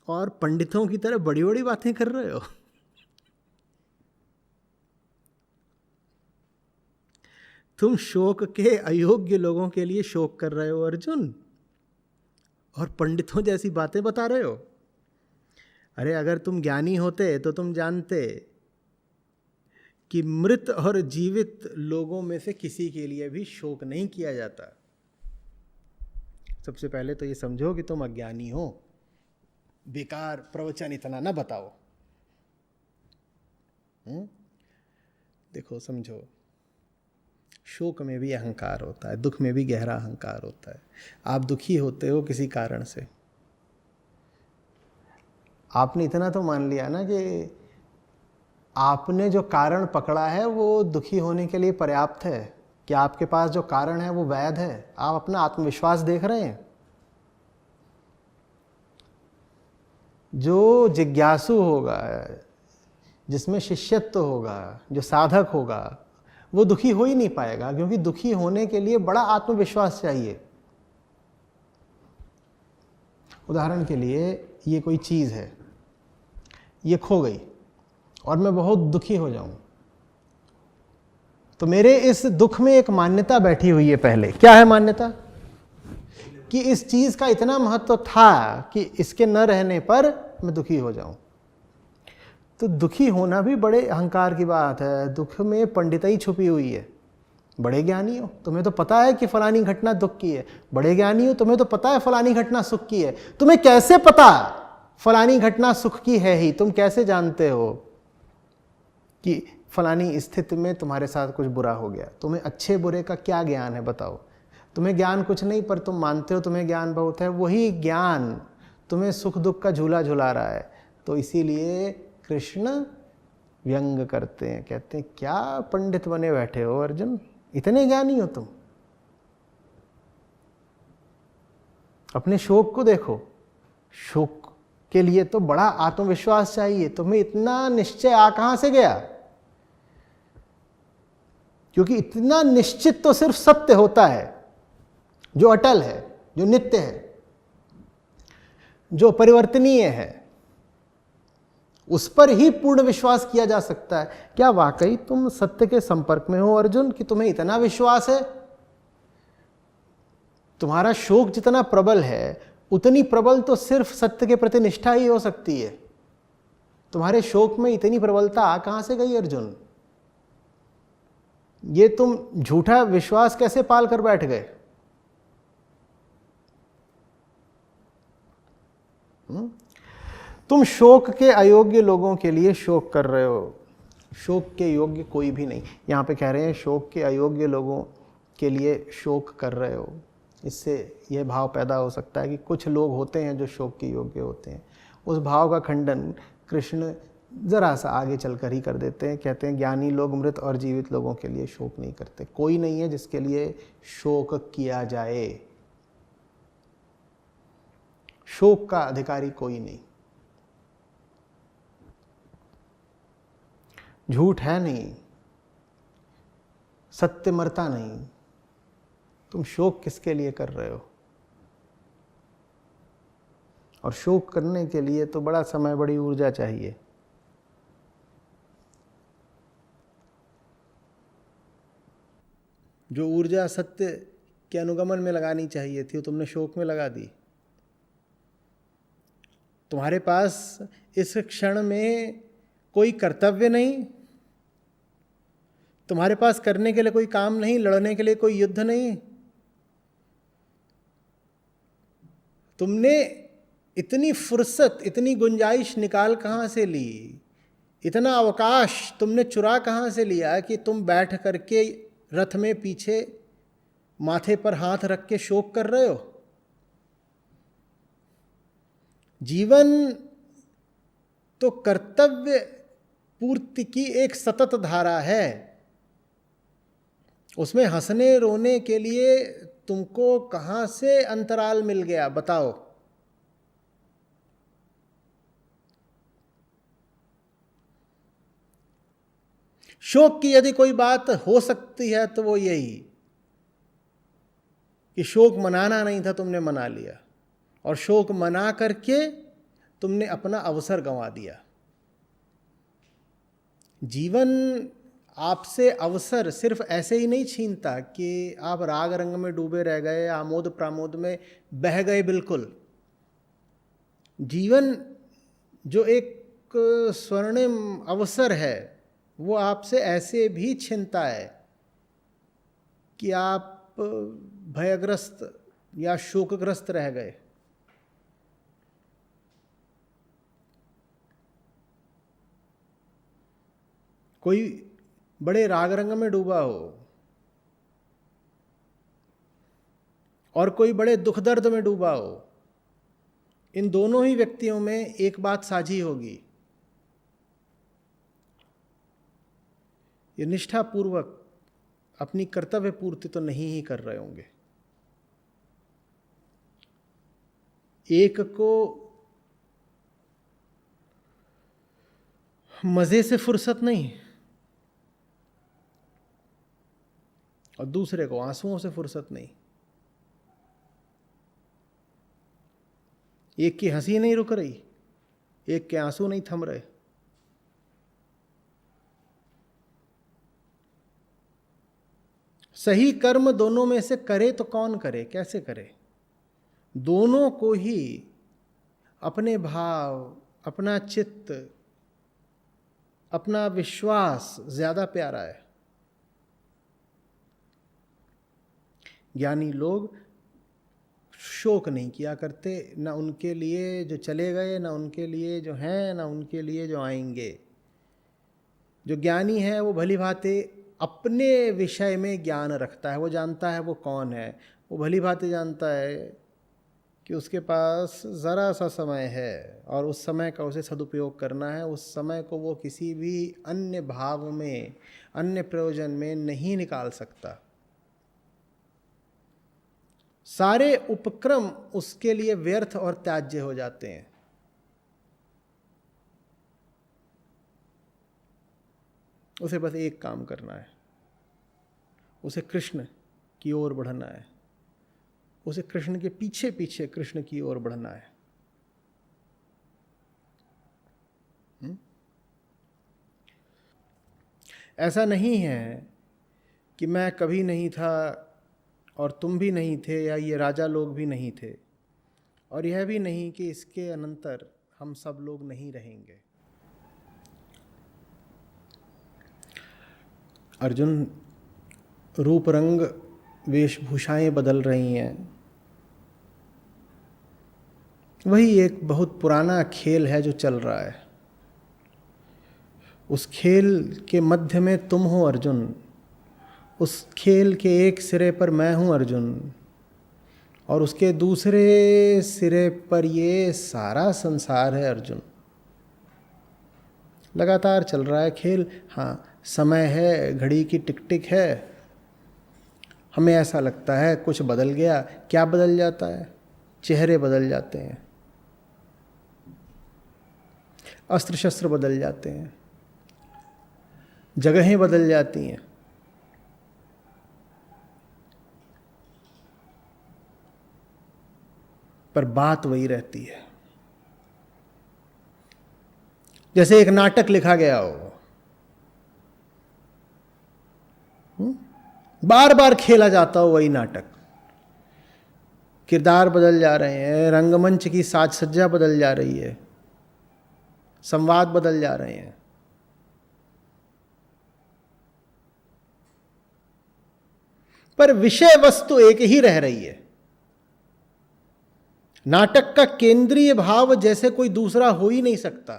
Speaker 3: और पंडितों की तरह बड़ी बड़ी बातें कर रहे हो। तुम शोक के अयोग्य लोगों के लिए शोक कर रहे हो अर्जुन, और पंडितों जैसी बातें बता रहे हो। अरे अगर तुम ज्ञानी होते तो तुम जानते कि मृत और जीवित लोगों में से किसी के लिए भी शोक नहीं किया जाता। सबसे पहले तो ये समझो कि तुम अज्ञानी हो। बेकार प्रवचन इतना ना बताओ। देखो समझो, शोक में भी अहंकार होता है, दुख में भी गहरा अहंकार होता है। आप दुखी होते हो किसी कारण से, आपने इतना तो मान लिया ना कि आपने जो कारण पकड़ा है वो दुखी होने के लिए पर्याप्त है, कि आपके पास जो कारण है वो वैध है। आप अपना आत्मविश्वास देख रहे हैं। जो जिज्ञासु होगा, जिसमें शिष्यत्व होगा, जो साधक होगा, वो दुखी हो ही नहीं पाएगा, क्योंकि दुखी होने के लिए बड़ा आत्मविश्वास चाहिए। उदाहरण के लिए ये कोई चीज़ है, ये खो गई और मैं बहुत दुखी हो जाऊं, तो मेरे इस दुख में एक मान्यता बैठी हुई है। पहले क्या है मान्यता? कि इस चीज का इतना महत्व था कि इसके न रहने पर मैं दुखी हो जाऊं। तो दुखी होना भी बड़े अहंकार की बात है। दुख में पंडिताई छुपी हुई है। बड़े ज्ञानी हो, तुम्हें तो पता है कि फलानी घटना दुख की है। बड़े ज्ञानी हो, तुम्हें तो पता है फलानी घटना सुख की है। तुम्हें कैसे पता फलानी घटना सुख की है ही? तुम कैसे जानते हो कि फलानी स्थिति में तुम्हारे साथ कुछ बुरा हो गया? तुम्हें अच्छे बुरे का क्या ज्ञान है बताओ? तुम्हें ज्ञान कुछ नहीं, पर तुम मानते हो तुम्हें ज्ञान बहुत है। वही ज्ञान तुम्हें सुख दुख का झूला झुला रहा है। तो इसीलिए कृष्ण व्यंग करते हैं, कहते हैं क्या पंडित बने बैठे हो अर्जुन, इतने ज्ञानी हो तुम? अपने शोक को देखो। शोक के लिए तो बड़ा आत्मविश्वास चाहिए। तुम्हें इतना निश्चय आ कहां से गया? क्योंकि इतना निश्चित तो सिर्फ सत्य होता है, जो अटल है, जो नित्य है, जो परिवर्तनीय है। उस पर ही पूर्ण विश्वास किया जा सकता है। क्या वाकई तुम सत्य के संपर्क में हो अर्जुन, कि तुम्हें इतना विश्वास है? तुम्हारा शोक जितना प्रबल है, उतनी प्रबल तो सिर्फ सत्य के प्रति निष्ठा ही हो सकती है। तुम्हारे शोक में इतनी प्रबलता आ कहां से गई अर्जुन? ये तुम झूठा विश्वास कैसे पाल कर बैठ गए? तुम शोक के अयोग्य लोगों के लिए शोक कर रहे हो। शोक के योग्य कोई भी नहीं। यहां पे कह रहे हैं शोक के अयोग्य लोगों के लिए शोक कर रहे हो। इससे यह भाव पैदा हो सकता है कि कुछ लोग होते हैं जो शोक के योग्य होते हैं। उस भाव का खंडन कृष्ण जरा सा आगे चलकर ही कर देते हैं। कहते हैं ज्ञानी लोग मृत और जीवित लोगों के लिए शोक नहीं करते। कोई नहीं है जिसके लिए शोक किया जाए। शोक का अधिकारी कोई नहीं। झूठ है नहीं, सत्य मरता नहीं। तुम शोक किसके लिए कर रहे हो? और शोक करने के लिए तो बड़ा समय, बड़ी ऊर्जा चाहिए। जो ऊर्जा सत्य के अनुगमन में लगानी चाहिए थी, वो तुमने शोक में लगा दी। तुम्हारे पास इस क्षण में कोई कर्तव्य नहीं, तुम्हारे पास करने के लिए कोई काम नहीं, लड़ने के लिए कोई युद्ध नहीं। तुमने इतनी फुर्सत, इतनी गुंजाइश निकाल कहाँ से ली, इतना अवकाश तुमने चुरा कहाँ से लिया कि तुम बैठ करके रथ में पीछे माथे पर हाथ रख के शोक कर रहे हो? जीवन तो कर्तव्य पूर्ति की एक सतत धारा है। उसमें हंसने रोने के लिए तुमको कहाँ से अंतराल मिल गया, बताओ? शोक की यदि कोई बात हो सकती है तो वो यही कि शोक मनाना नहीं था, तुमने मना लिया, और शोक मना करके तुमने अपना अवसर गंवा दिया। जीवन आपसे अवसर सिर्फ ऐसे ही नहीं छीनता कि आप राग रंग में डूबे रह गए, आमोद प्रमोद में बह गए। बिल्कुल, जीवन जो एक स्वर्णिम अवसर है वो आपसे ऐसे भी छीनता है कि आप भयग्रस्त या शोकग्रस्त रह गए। कोई बड़े राग रंग में डूबा हो और कोई बड़े दुख दर्द में डूबा हो, इन दोनों ही व्यक्तियों में एक बात साझी होगी, ये निष्ठापूर्वक अपनी कर्तव्य पूर्ति तो नहीं ही कर रहे होंगे। एक को मजे से फुर्सत नहीं और दूसरे को आंसुओं से फुर्सत नहीं। एक की हंसी नहीं रुक रही, एक के आंसू नहीं थम रहे। सही कर्म दोनों में से करे तो कौन करे, कैसे करे? दोनों को ही अपने भाव, अपना चित्त, अपना विश्वास ज्यादा प्यारा है। ज्ञानी लोग शोक नहीं किया करते, ना उनके लिए जो चले गए, ना उनके लिए जो हैं, ना उनके लिए जो आएंगे। जो ज्ञानी है वो भली भांति अपने विषय में ज्ञान रखता है, वो जानता है वो कौन है, वो भली भांति जानता है कि उसके पास ज़रा सा समय है और उस समय का उसे सदुपयोग करना है। उस समय को वो किसी भी अन्य भाव में, अन्य प्रयोजन में नहीं निकाल सकता। सारे उपक्रम उसके लिए व्यर्थ और त्याज्य हो जाते हैं। उसे बस एक काम करना है, उसे कृष्ण की ओर बढ़ना है, उसे कृष्ण के पीछे पीछे कृष्ण की ओर बढ़ना है। ऐसा नहीं है कि मैं कभी नहीं था और तुम भी नहीं थे, या ये राजा लोग भी नहीं थे, और यह भी नहीं कि इसके अनंतर हम सब लोग नहीं रहेंगे। अर्जुन, रूप रंग वेशभूषाएं बदल रही हैं, वही एक बहुत पुराना खेल है जो चल रहा है। उस खेल के मध्य में तुम हो अर्जुन, उस खेल के एक सिरे पर मैं हूँ अर्जुन, और उसके दूसरे सिरे पर ये सारा संसार है अर्जुन। लगातार चल रहा है खेल। हाँ, समय है, घड़ी की टिक टिक है, हमें ऐसा लगता है कुछ बदल गया। क्या बदल जाता है? चेहरे बदल जाते हैं, अस्त्र शस्त्र बदल जाते हैं, जगहें बदल जाती हैं, पर बात वही रहती है। जैसे एक नाटक लिखा गया हो, बार बार खेला जाता हो वही नाटक। किरदार बदल जा रहे हैं, रंगमंच की साज सज्जा बदल जा रही है, संवाद बदल जा रहे हैं, पर विषय वस्तु एक ही रह रही है।
Speaker 1: नाटक का केंद्रीय भाव जैसे कोई दूसरा हो ही नहीं सकता।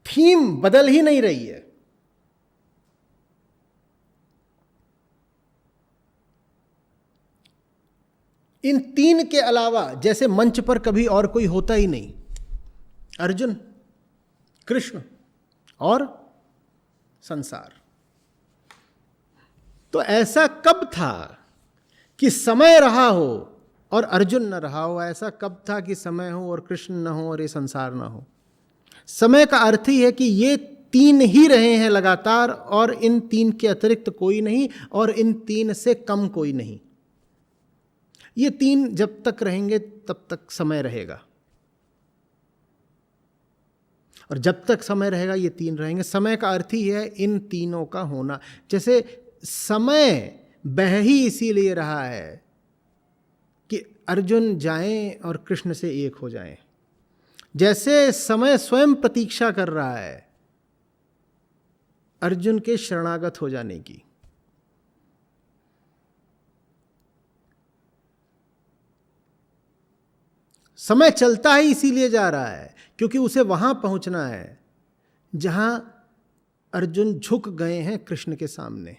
Speaker 1: थीम बदल ही नहीं रही है। इन तीन के अलावा जैसे मंच पर कभी और कोई होता ही नहीं। अर्जुन, कृष्ण और संसार। तो ऐसा कब था कि समय रहा हो और अर्जुन न रहा हो? ऐसा कब था कि समय हो और कृष्ण न हो और ये संसार न हो? समय का अर्थ ही है कि ये तीन ही रहे हैं लगातार, और इन तीन के अतिरिक्त कोई नहीं, और इन तीन से कम कोई नहीं। ये तीन जब तक रहेंगे तब तक समय रहेगा, और जब तक समय रहेगा ये तीन रहेंगे। समय का अर्थ ही है इन तीनों का होना। जैसे समय बह ही इसीलिए रहा है कि अर्जुन जाएं और कृष्ण से एक हो जाएं। जैसे समय स्वयं प्रतीक्षा कर रहा है अर्जुन के शरणागत हो जाने की। समय चलता ही इसीलिए जा रहा है क्योंकि उसे वहां पहुंचना है जहां अर्जुन झुक गए हैं कृष्ण के सामने।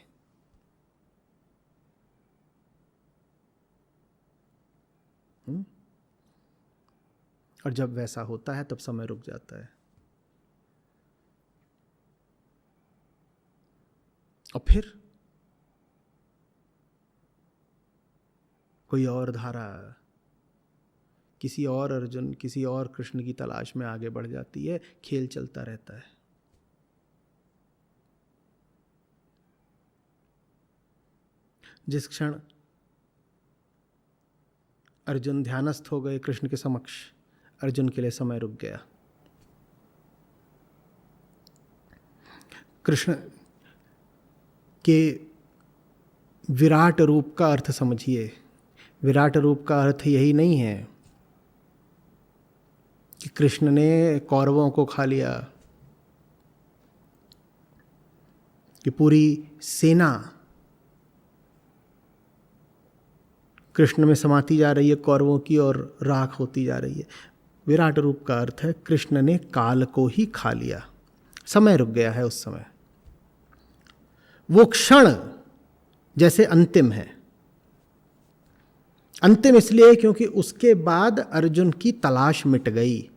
Speaker 1: और जब वैसा होता है तब समय रुक जाता है, और फिर कोई और धारा, किसी और अर्जुन, किसी और कृष्ण की तलाश में आगे बढ़ जाती है। खेल चलता रहता है। जिस क्षण अर्जुन ध्यानस्थ हो गए कृष्ण के समक्ष, अर्जुन के लिए समय रुक गया। कृष्ण के विराट रूप का अर्थ समझिए। विराट रूप का अर्थ यही नहीं है कि कृष्ण ने कौरवों को खा लिया, कि पूरी सेना कृष्ण में समाती जा रही है कौरवों की और राख होती जा रही है। विराट रूप का अर्थ है कृष्ण ने काल को ही खा लिया। समय रुक गया है उस समय। वो क्षण जैसे अंतिम है। अंतिम इसलिए क्योंकि उसके बाद अर्जुन की तलाश मिट गई।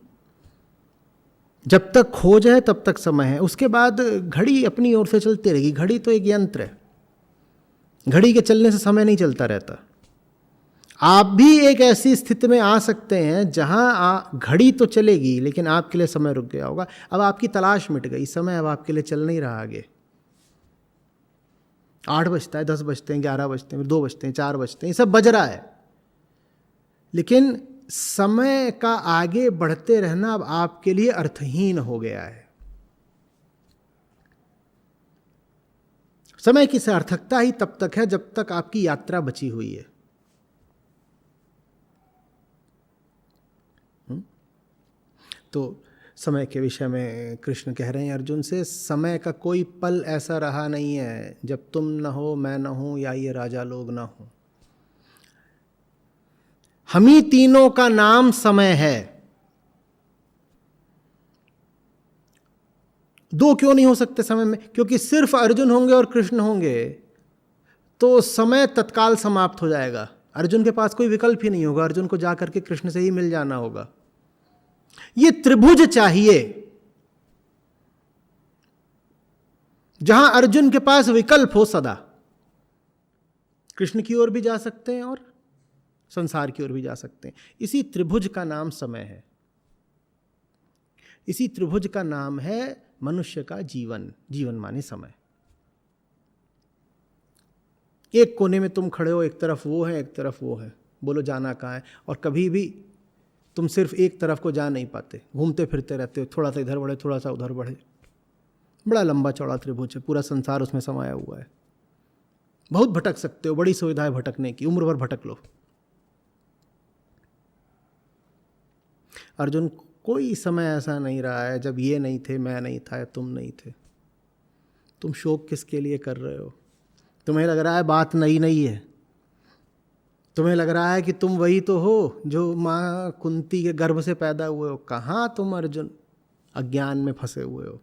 Speaker 1: जब तक खोज है तब तक समय है, उसके बाद घड़ी अपनी ओर से चलती रहेगी। घड़ी तो एक यंत्र है, घड़ी के चलने से समय नहीं चलता रहता। आप भी एक ऐसी स्थिति में आ सकते हैं जहां घड़ी तो चलेगी लेकिन आपके लिए समय रुक गया होगा। अब आपकी तलाश मिट गई, समय अब आपके लिए चल नहीं रहा आगे। 8 बजता है, 10 बजते हैं, 11 बजते हैं, 2 बजते हैं, 4 बजते हैं, ये सब बज रहा है, लेकिन समय का आगे बढ़ते रहना अब आपके लिए अर्थहीन हो गया है। समय की सार्थकता ही तब तक है जब तक आपकी यात्रा बची हुई है। तो समय के विषय में कृष्ण कह रहे हैं अर्जुन से, समय का कोई पल ऐसा रहा नहीं है जब तुम न हो, मैं न हूं, या ये राजा लोग न हो। हम ही तीनों का नाम समय है। दो क्यों नहीं हो सकते समय में? क्योंकि सिर्फ अर्जुन होंगे और कृष्ण होंगे तो समय तत्काल समाप्त हो जाएगा। अर्जुन के पास कोई विकल्प ही नहीं होगा, अर्जुन को जाकर के कृष्ण से ही मिल जाना होगा। ये त्रिभुज चाहिए जहां अर्जुन के पास विकल्प हो सदा। कृष्ण की ओर भी जा सकते हैं और संसार की ओर भी जा सकते हैं। इसी त्रिभुज का नाम समय है। इसी त्रिभुज का नाम है मनुष्य का जीवन। जीवन माने समय। एक कोने में तुम खड़े हो, एक तरफ वो है, एक तरफ वो है, बोलो जाना कहाँ है? और कभी भी तुम सिर्फ एक तरफ को जा नहीं पाते, घूमते फिरते रहते हो, थोड़ा सा इधर बढ़े, थोड़ा सा उधर बढ़े। बड़ा लंबा चौड़ा त्रिभुज है, पूरा संसार उसमें समाया हुआ है। बहुत भटक सकते हो, बड़ी सुविधा है भटकने की, उम्र भर भटक लो। अर्जुन, कोई समय ऐसा नहीं रहा है जब ये नहीं थे, मैं नहीं था, तुम नहीं थे। तुम शोक किसके लिए कर रहे हो? तुम्हें लग रहा है बात नई नहीं है,
Speaker 3: तुम्हें लग रहा है कि तुम वही तो हो जो माँ कुंती के गर्भ से पैदा हुए हो। कहाँ तुम अर्जुन, अज्ञान में फंसे हुए हो।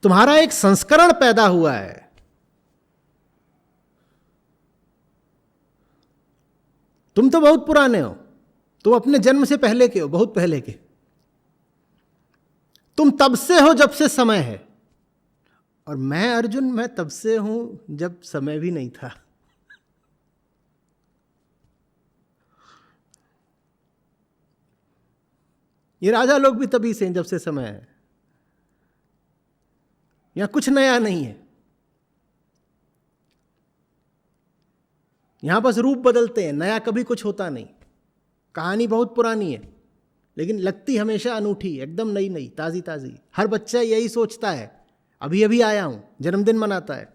Speaker 3: तुम्हारा एक संस्करण पैदा हुआ है। तुम तो बहुत पुराने हो, तुम अपने जन्म से पहले के हो, बहुत पहले के। तुम तब से हो जब से समय है, और मैं अर्जुन, मैं तब से हूं जब समय भी नहीं था। ये राजा लोग भी तभी से हैं जब से समय है। यहां कुछ नया नहीं है, यहां बस रूप बदलते हैं, नया कभी कुछ होता नहीं। कहानी बहुत पुरानी है लेकिन लगती हमेशा अनूठी, एकदम नई नई, ताजी ताजी। हर बच्चा यही सोचता है, अभी अभी आया हूं, जन्मदिन मनाता है,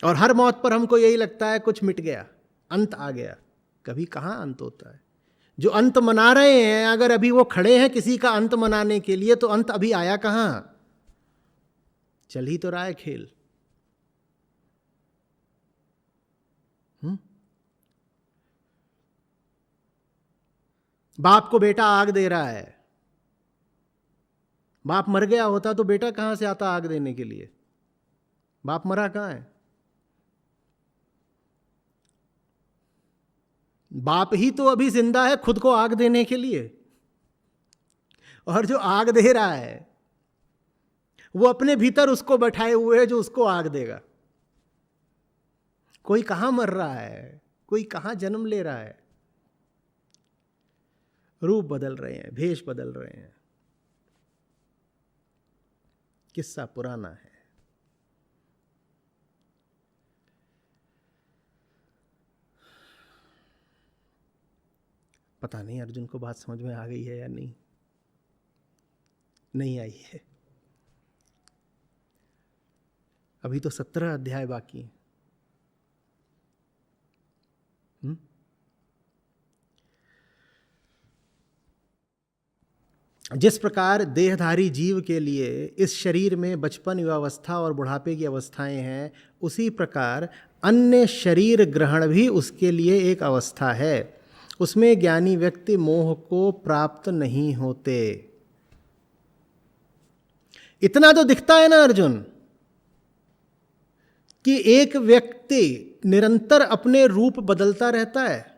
Speaker 3: और हर मौत पर हमको यही लगता है कुछ मिट गया, अंत आ गया। कभी कहां अंत होता है। जो अंत मना रहे हैं, अगर अभी वो खड़े हैं किसी का अंत मनाने के लिए, तो अंत अभी आया कहां, चल ही तो रहा है खेल। बाप को बेटा आग दे रहा है, बाप मर गया होता तो बेटा कहां से आता आग देने के लिए। बाप मरा कहां है, बाप ही तो अभी जिंदा है खुद को आग देने के लिए। और जो आग दे रहा है वो अपने भीतर उसको बैठाए हुए है जो उसको आग देगा। कोई कहां मर रहा है, कोई कहां जन्म ले रहा है। रूप बदल रहे हैं, भेष बदल रहे हैं। किस्सा पुराना है। पता नहीं अर्जुन को बात समझ में आ गई है या नहीं, नहीं आई है। अभी तो 17 अध्याय बाकी हैं। जिस प्रकार देहधारी जीव के लिए इस शरीर में बचपन, युवावस्था और बुढ़ापे की अवस्थाएं हैं, उसी प्रकार अन्य शरीर ग्रहण भी उसके लिए एक अवस्था है। उसमें ज्ञानी व्यक्ति मोह को प्राप्त नहीं होते। इतना तो दिखता है ना अर्जुन कि एक व्यक्ति निरंतर अपने रूप बदलता रहता है,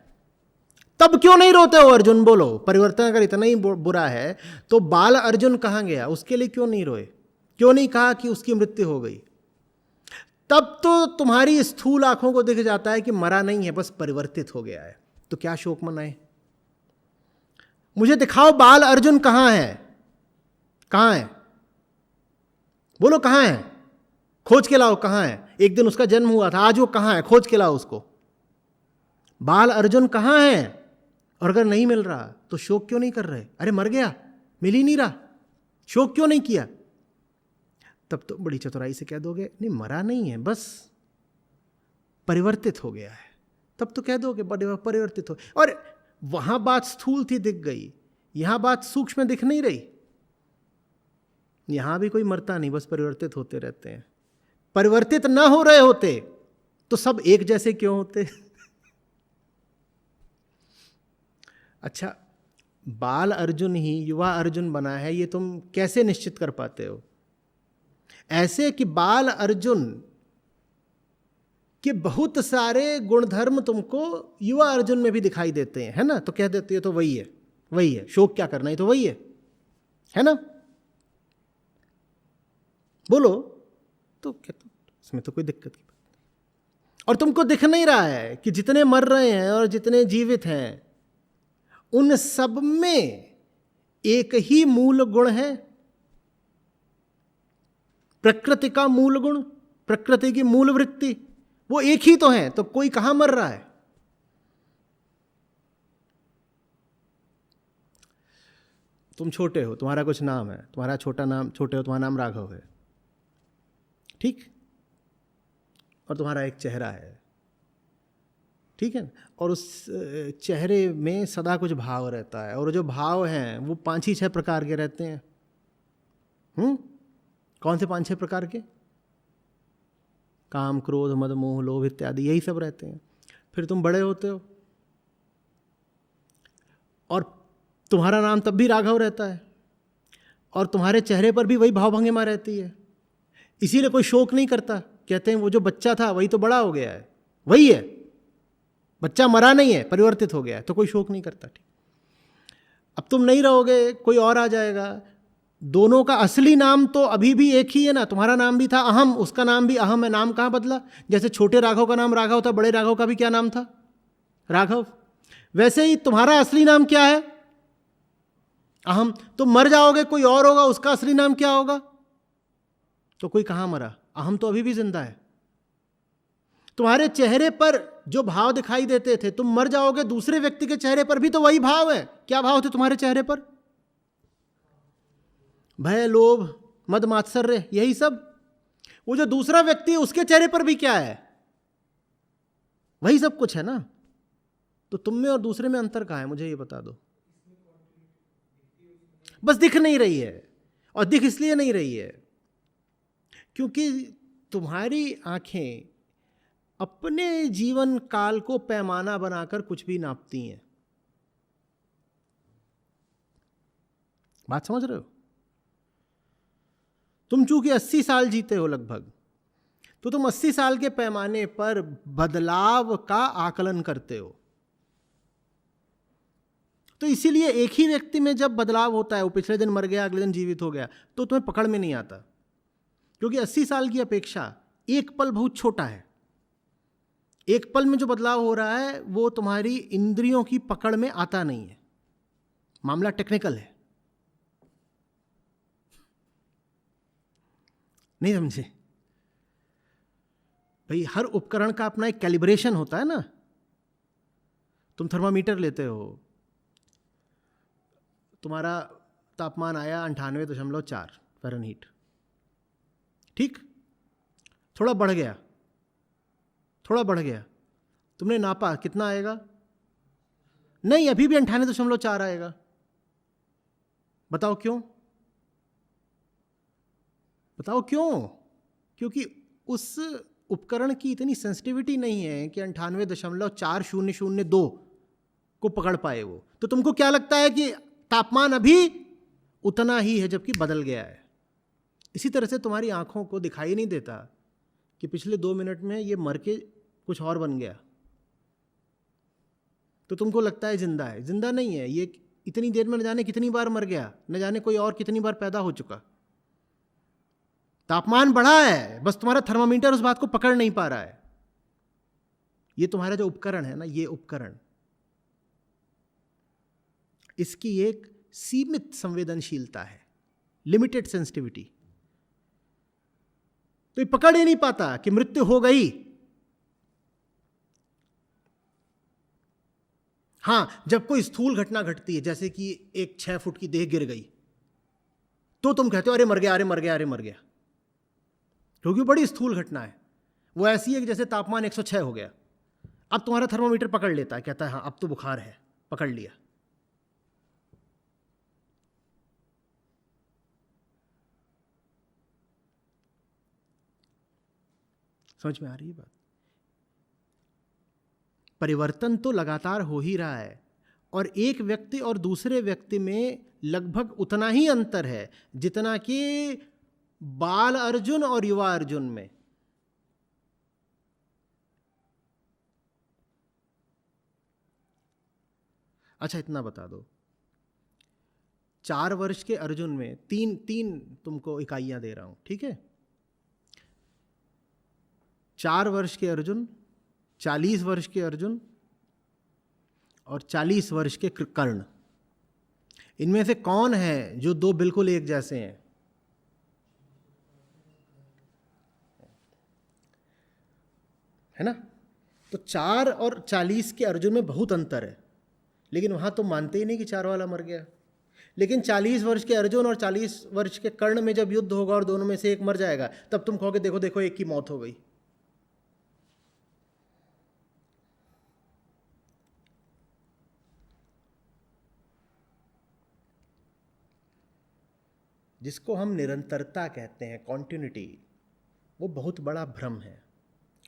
Speaker 3: तब क्यों नहीं रोते हो अर्जुन? बोलो, परिवर्तन अगर इतना ही बुरा है तो बाल अर्जुन कहां गया, उसके लिए क्यों नहीं रोए? क्यों नहीं कहा कि उसकी मृत्यु हो गई? तब तो तुम्हारी स्थूल आंखों को दिख जाता है कि मरा नहीं है, बस परिवर्तित हो गया है। तो क्या शोक मनाए? मुझे दिखाओ बाल अर्जुन कहां है, कहां है? बोलो कहां है, खोज के लाओ कहां है। एक दिन उसका जन्म हुआ था, आज वो कहां है, खोज के लाओ उसको। बाल अर्जुन कहां है? और अगर नहीं मिल रहा तो शोक क्यों नहीं कर रहे? अरे मर गया, मिल ही नहीं रहा, शोक क्यों नहीं किया? तब तो बड़ी चतुराई से कह दोगे नहीं मरा नहीं है, बस परिवर्तित हो गया है। तब तो कह दोगे परिवर्तित हो। और वहां बात स्थूल थी, दिख गई, यहां बात सूक्ष्म दिख नहीं रही। यहां भी कोई मरता नहीं, बस परिवर्तित होते रहते हैं। परिवर्तित ना हो रहे होते तो सब एक जैसे क्यों होते? अच्छा, बाल अर्जुन ही युवा अर्जुन बना है, ये तुम कैसे निश्चित कर पाते हो? ऐसे कि बाल अर्जुन के बहुत सारे गुणधर्म तुमको युवा अर्जुन में भी दिखाई देते हैं, है ना? तो कह देते हो तो वही है, वही है, शोक क्या करना है, तो वही है ना? बोलो तो क्या, तो इसमें तो कोई दिक्कत की बात नहीं। और तुमको दिख नहीं रहा है कि जितने मर रहे हैं और जितने जीवित हैं उन सब में एक ही मूल गुण है, प्रकृति का मूल गुण, प्रकृति की मूल वृत्ति, वो एक ही तो है। तो कोई कहां मर रहा है? तुम छोटे हो, तुम्हारा कुछ नाम है, तुम्हारा छोटा नाम, छोटे हो तुम्हारा नाम राघव है, ठीक? और तुम्हारा एक चेहरा है, ठीक है? और उस चेहरे में सदा कुछ भाव रहता है, और जो भाव हैं वो 5 ही 6 प्रकार के रहते हैं।
Speaker 1: कौन से 5-6 प्रकार के? काम, क्रोध, मद, मोह, लोभ इत्यादि, यही सब रहते हैं। फिर तुम बड़े होते हो और तुम्हारा नाम तब भी राघव रहता है और तुम्हारे चेहरे पर भी वही भावभंगिमा रहती है, इसीलिए कोई शोक नहीं करता। कहते हैं वो जो बच्चा था वही तो बड़ा हो गया है, वही है, बच्चा मरा नहीं है, परिवर्तित हो गया है, तो कोई शोक नहीं करता। ठीक, अब तुम नहीं रहोगे, कोई और आ जाएगा। दोनों का असली नाम तो अभी भी एक ही है ना। तुम्हारा नाम भी था अहम, उसका नाम भी अहम है, नाम कहाँ बदला? जैसे छोटे राघव का नाम राघव था, बड़े राघव का भी क्या नाम था? राघव। वैसे ही तुम्हारा असली नाम क्या है? अहम। तुम मर जाओगे, कोई और होगा, उसका असली नाम क्या होगा? तो कोई कहाँ मरा, अहम तो अभी भी जिंदा है। तुम्हारे चेहरे पर जो भाव दिखाई देते थे, तुम मर जाओगे, दूसरे व्यक्ति के चेहरे पर भी तो वही भाव है। क्या भाव थे तुम्हारे चेहरे पर? भय, लोभ, मद, मात्सर्य, यही सब। वो जो दूसरा व्यक्ति है उसके चेहरे पर भी क्या है? वही सब कुछ है ना। तो तुम में और दूसरे में अंतर कहाँ है, मुझे ये बता दो। बस दिख नहीं रही है, और दिख इसलिए नहीं रही है क्योंकि तुम्हारी आंखें अपने जीवन काल को पैमाना बनाकर कुछ भी नापती हैं। बात समझ रहे हो? तुम चूंकि 80 साल जीते हो लगभग, तो तुम 80 साल के पैमाने पर बदलाव का आकलन करते हो। तो इसीलिए एक ही व्यक्ति में जब बदलाव होता है, वो पिछले दिन मर गया, अगले दिन जीवित हो गया, तो तुम्हें पकड़ में नहीं आता, क्योंकि 80 साल की अपेक्षा एक पल बहुत छोटा है। एक पल में जो बदलाव हो रहा है वो तुम्हारी इंद्रियों की पकड़ में आता नहीं है। मामला टेक्निकल है, नहीं समझे भाई? हर उपकरण का अपना एक कैलिब्रेशन होता है ना। तुम थर्मामीटर लेते हो, तुम्हारा तापमान आया 98.4 फ़ारेनहीट, ठीक, थोड़ा बढ़ गया, थोड़ा बढ़ गया, तुमने नापा, कितना आएगा? नहीं, अभी भी 98.4 आएगा। बताओ क्यों? बताओ क्यों? क्योंकि उस उपकरण की इतनी सेंसिटिविटी नहीं है कि 98.4002 को पकड़ पाए वो। तो तुमको क्या लगता है कि तापमान अभी उतना ही है, जबकि बदल गया है। इसी तरह से तुम्हारी आंखों को दिखाई नहीं देता कि पिछले 2 मिनट में ये मर के कुछ और बन गया, तो तुमको लगता है जिंदा है। जिंदा नहीं है, ये इतनी देर में न जाने कितनी बार मर गया, न जाने कोई और कितनी बार पैदा हो चुका। तापमान बढ़ा है, बस तुम्हारा थर्मामीटर उस बात को पकड़ नहीं पा रहा है। ये तुम्हारा जो उपकरण है ना, ये उपकरण, इसकी एक सीमित संवेदनशीलता है, लिमिटेड सेंसिटिविटी। तो ये पकड़ ही नहीं पाता कि मृत्यु हो गई। हां, जब कोई स्थूल घटना घटती है, जैसे कि एक 6 फुट की देह गिर गई, तो तुम कहते हो अरे मर गया, अरे मर गया, अरे मर गया, क्योंकि बड़ी स्थूल घटना है। वो ऐसी है कि जैसे तापमान 106 हो गया, अब तुम्हारा थर्मोमीटर पकड़ लेता है, कहता है हाँ अब तो बुखार है, पकड़ लिया। समझ में आ रही है बात? परिवर्तन तो लगातार हो ही रहा है, और एक व्यक्ति और दूसरे व्यक्ति में लगभग उतना ही अंतर है जितना कि बाल अर्जुन और युवा अर्जुन में। अच्छा, इतना बता दो, 4 वर्ष के अर्जुन में तीन तुमको इकाइयां दे रहा हूं, ठीक है? 4 वर्ष के अर्जुन, 40 वर्ष के अर्जुन और 40 वर्ष के कर्ण, इनमें से कौन है जो 2 बिल्कुल एक जैसे हैं? है ना? तो 4 और 40 के अर्जुन में बहुत अंतर है, लेकिन वहां तो मानते ही नहीं कि 4 वाला मर गया। लेकिन 40 वर्ष के अर्जुन और 40 वर्ष के कर्ण में जब युद्ध होगा और दोनों में से एक मर जाएगा, तब तुम कहोगे देखो देखो एक की मौत हो गई। जिसको हम निरंतरता कहते हैं, कॉन्टिन्यूटी, वो बहुत बड़ा भ्रम है।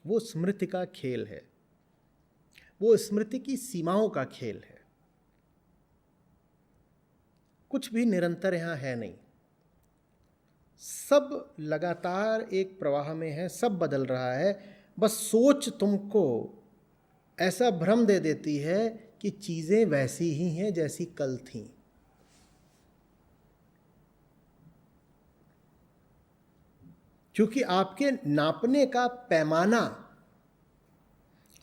Speaker 1: वो स्मृति का खेल है, वो स्मृति की सीमाओं का खेल है। कुछ भी निरंतर यहाँ है नहीं, सब लगातार एक प्रवाह में है, सब बदल रहा है। बस सोच तुमको ऐसा भ्रम दे देती है कि चीज़ें वैसी ही हैं जैसी कल थीं। क्योंकि आपके नापने का पैमाना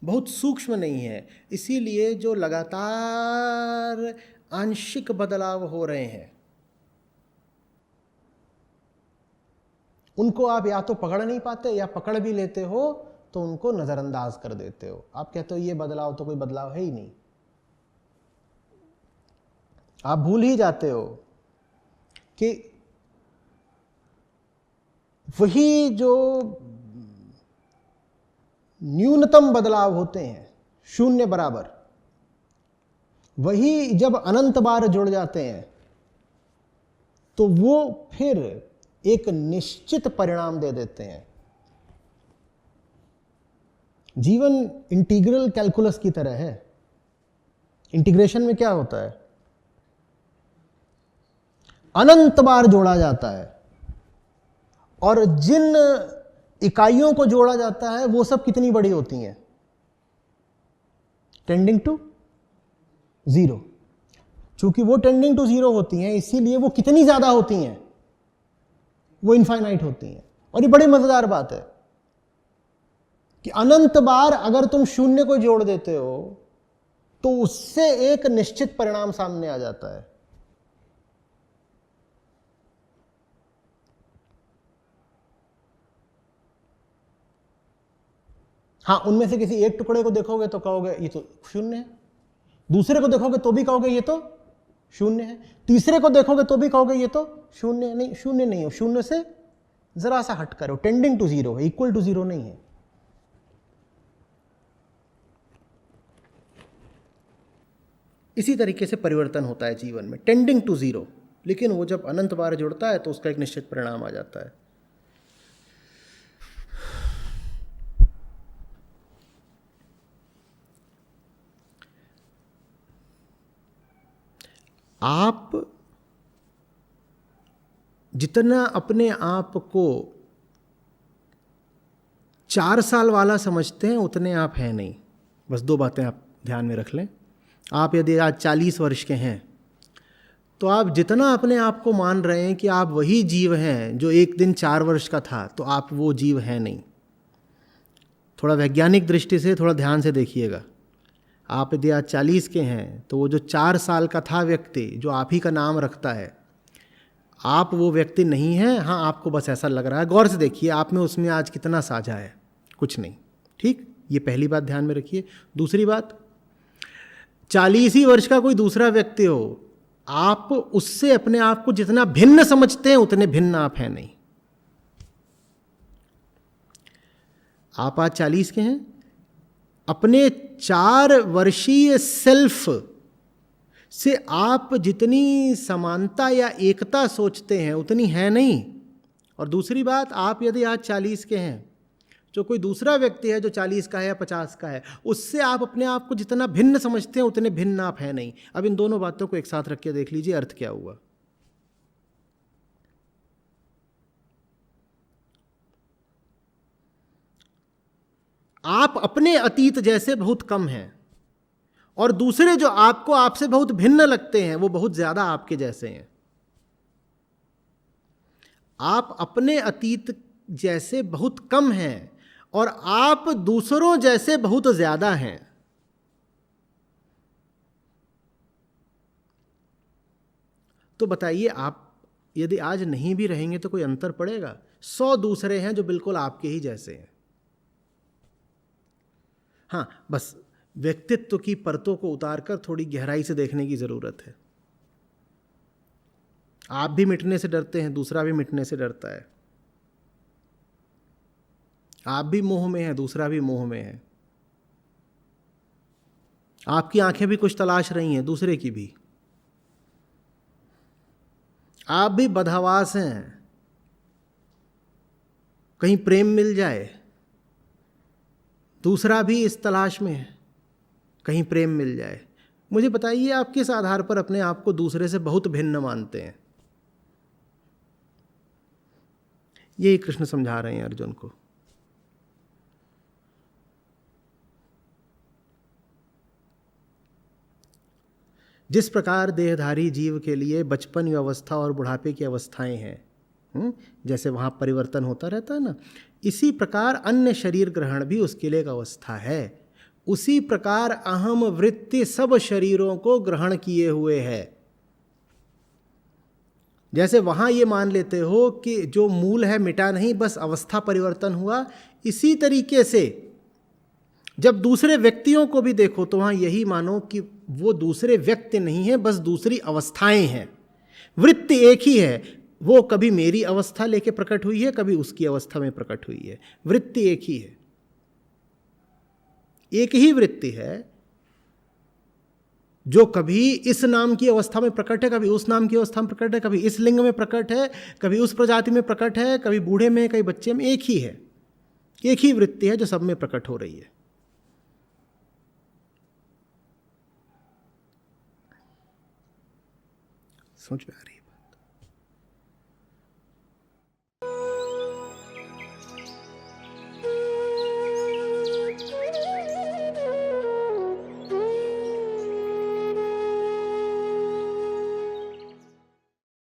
Speaker 1: बहुत सूक्ष्म नहीं है, इसीलिए जो लगातार आंशिक बदलाव हो रहे हैं
Speaker 3: उनको आप या तो पकड़ नहीं पाते, या पकड़ भी लेते हो तो उनको नजरअंदाज कर देते हो। आप कहते हो ये बदलाव तो कोई बदलाव है ही नहीं। आप भूल ही जाते हो कि वही जो न्यूनतम बदलाव होते हैं, शून्य बराबर, वही जब अनंत बार जुड़ जाते हैं तो वो फिर एक निश्चित परिणाम दे देते हैं। जीवन इंटीग्रल कैलकुलस की तरह है। इंटीग्रेशन में क्या होता है? अनंत बार जोड़ा जाता है, और जिन इकाइयों को जोड़ा जाता है वो सब कितनी बड़ी होती हैं? Tending to zero. चूंकि वो टेंडिंग टू जीरो होती हैं, इसीलिए वो कितनी ज्यादा होती हैं? वो इनफाइनाइट होती हैं। और ये बड़ी मजेदार बात है कि अनंत बार अगर तुम शून्य को जोड़ देते हो तो उससे एक निश्चित परिणाम सामने आ जाता है। हाँ, उनमें से किसी एक टुकड़े को देखोगे तो कहोगे ये तो शून्य है, दूसरे को देखोगे तो भी कहोगे ये तो शून्य है, तीसरे को देखोगे तो भी कहोगे ये तो शून्य है। नहीं, शून्य नहीं हो, शून्य से जरा सा हट करो, टेंडिंग टू जीरो है, इक्वल टू जीरो नहीं है।
Speaker 1: इसी तरीके से परिवर्तन होता है जीवन में, टेंडिंग टू जीरो, लेकिन वो जब अनंत बार जुड़ता है तो उसका एक निश्चित परिणाम आ जाता है। आप जितना अपने आप को 4 साल वाला समझते हैं उतने आप हैं नहीं। बस 2 बातें आप ध्यान में रख लें। आप यदि आज 40 वर्ष के हैं तो आप जितना अपने आप को मान रहे हैं कि आप वही जीव हैं जो एक दिन 4 वर्ष का था, तो आप वो जीव हैं नहीं। थोड़ा वैज्ञानिक दृष्टि से थोड़ा ध्यान से देखिएगा। आप यदि आज 40 के हैं तो वो जो 4 साल का था व्यक्ति, जो आप ही का नाम रखता है, आप वो व्यक्ति नहीं हैं। हाँ, आपको बस ऐसा लग रहा है। गौर से देखिए आप में उसमें आज कितना साझा है, कुछ नहीं। ठीक, ये पहली बात ध्यान में रखिए। दूसरी बात, 40 ही वर्ष का कोई दूसरा व्यक्ति हो, आप उससे अपने आप को जितना भिन्न समझते हैं उतने भिन्न आप हैं नहीं। आप आज 40 के हैं, अपने 4 वर्षीय सेल्फ से आप जितनी समानता या एकता सोचते हैं उतनी है नहीं। और दूसरी बात, आप यदि आज 40 के हैं, जो कोई दूसरा व्यक्ति है जो 40 का है या 50 का है, उससे आप अपने आप को जितना भिन्न समझते हैं उतने भिन्न आप हैं नहीं। अब इन दोनों बातों को एक साथ रख के देख लीजिए अर्थ क्या हुआ। आप अपने अतीत जैसे बहुत कम हैं, और दूसरे जो आपको आपसे बहुत भिन्न लगते हैं वो बहुत ज्यादा आपके जैसे हैं। आप अपने अतीत जैसे बहुत कम हैं और आप दूसरों जैसे बहुत ज्यादा हैं। तो बताइए, आप यदि आज नहीं भी रहेंगे तो कोई अंतर पड़ेगा? 100 दूसरे हैं जो बिल्कुल आपके ही जैसे हैं। हाँ, बस व्यक्तित्व की परतों को उतारकर थोड़ी गहराई से देखने की जरूरत है। आप भी मिटने से डरते हैं, दूसरा भी मिटने से डरता है। आप भी मोह में हैं, दूसरा भी मोह में है। आपकी आंखें भी कुछ तलाश रही हैं, दूसरे की भी। आप भी बदहवास हैं, कहीं प्रेम मिल जाए। दूसरा भी इस तलाश में है, कहीं प्रेम मिल जाए। मुझे बताइए, आप किस आधार पर अपने आप को दूसरे से बहुत भिन्न मानते हैं? यही कृष्ण समझा रहे हैं अर्जुन को। जिस प्रकार देहधारी जीव के लिए बचपन की अवस्था और बुढ़ापे की अवस्थाएं हैं, जैसे वहाँ परिवर्तन होता रहता है ना, इसी प्रकार अन्य शरीर ग्रहण भी उसके लिए एक अवस्था है। उसी प्रकार अहम वृत्ति सब शरीरों को ग्रहण किए हुए है। जैसे वहाँ ये मान लेते हो कि जो मूल है मिटा नहीं, बस अवस्था परिवर्तन हुआ, इसी तरीके से जब दूसरे व्यक्तियों को भी देखो तो वहाँ यही मानो कि वो दूसरे व्यक्ति नहीं है, बस दूसरी अवस्थाएं हैं। वृत्ति एक ही है, वो कभी मेरी अवस्था लेके प्रकट हुई है, कभी उसकी अवस्था में प्रकट हुई है। वृत्ति एक ही है, एक ही वृत्ति है जो कभी इस नाम की अवस्था में प्रकट है, कभी उस नाम की अवस्था में प्रकट है, कभी इस लिंग में प्रकट है, कभी उस प्रजाति में प्रकट है, कभी बूढ़े में, कभी बच्चे में। एक ही है, एक ही वृत्ति है जो सब में प्रकट हो रही है। समझ में आ रही है?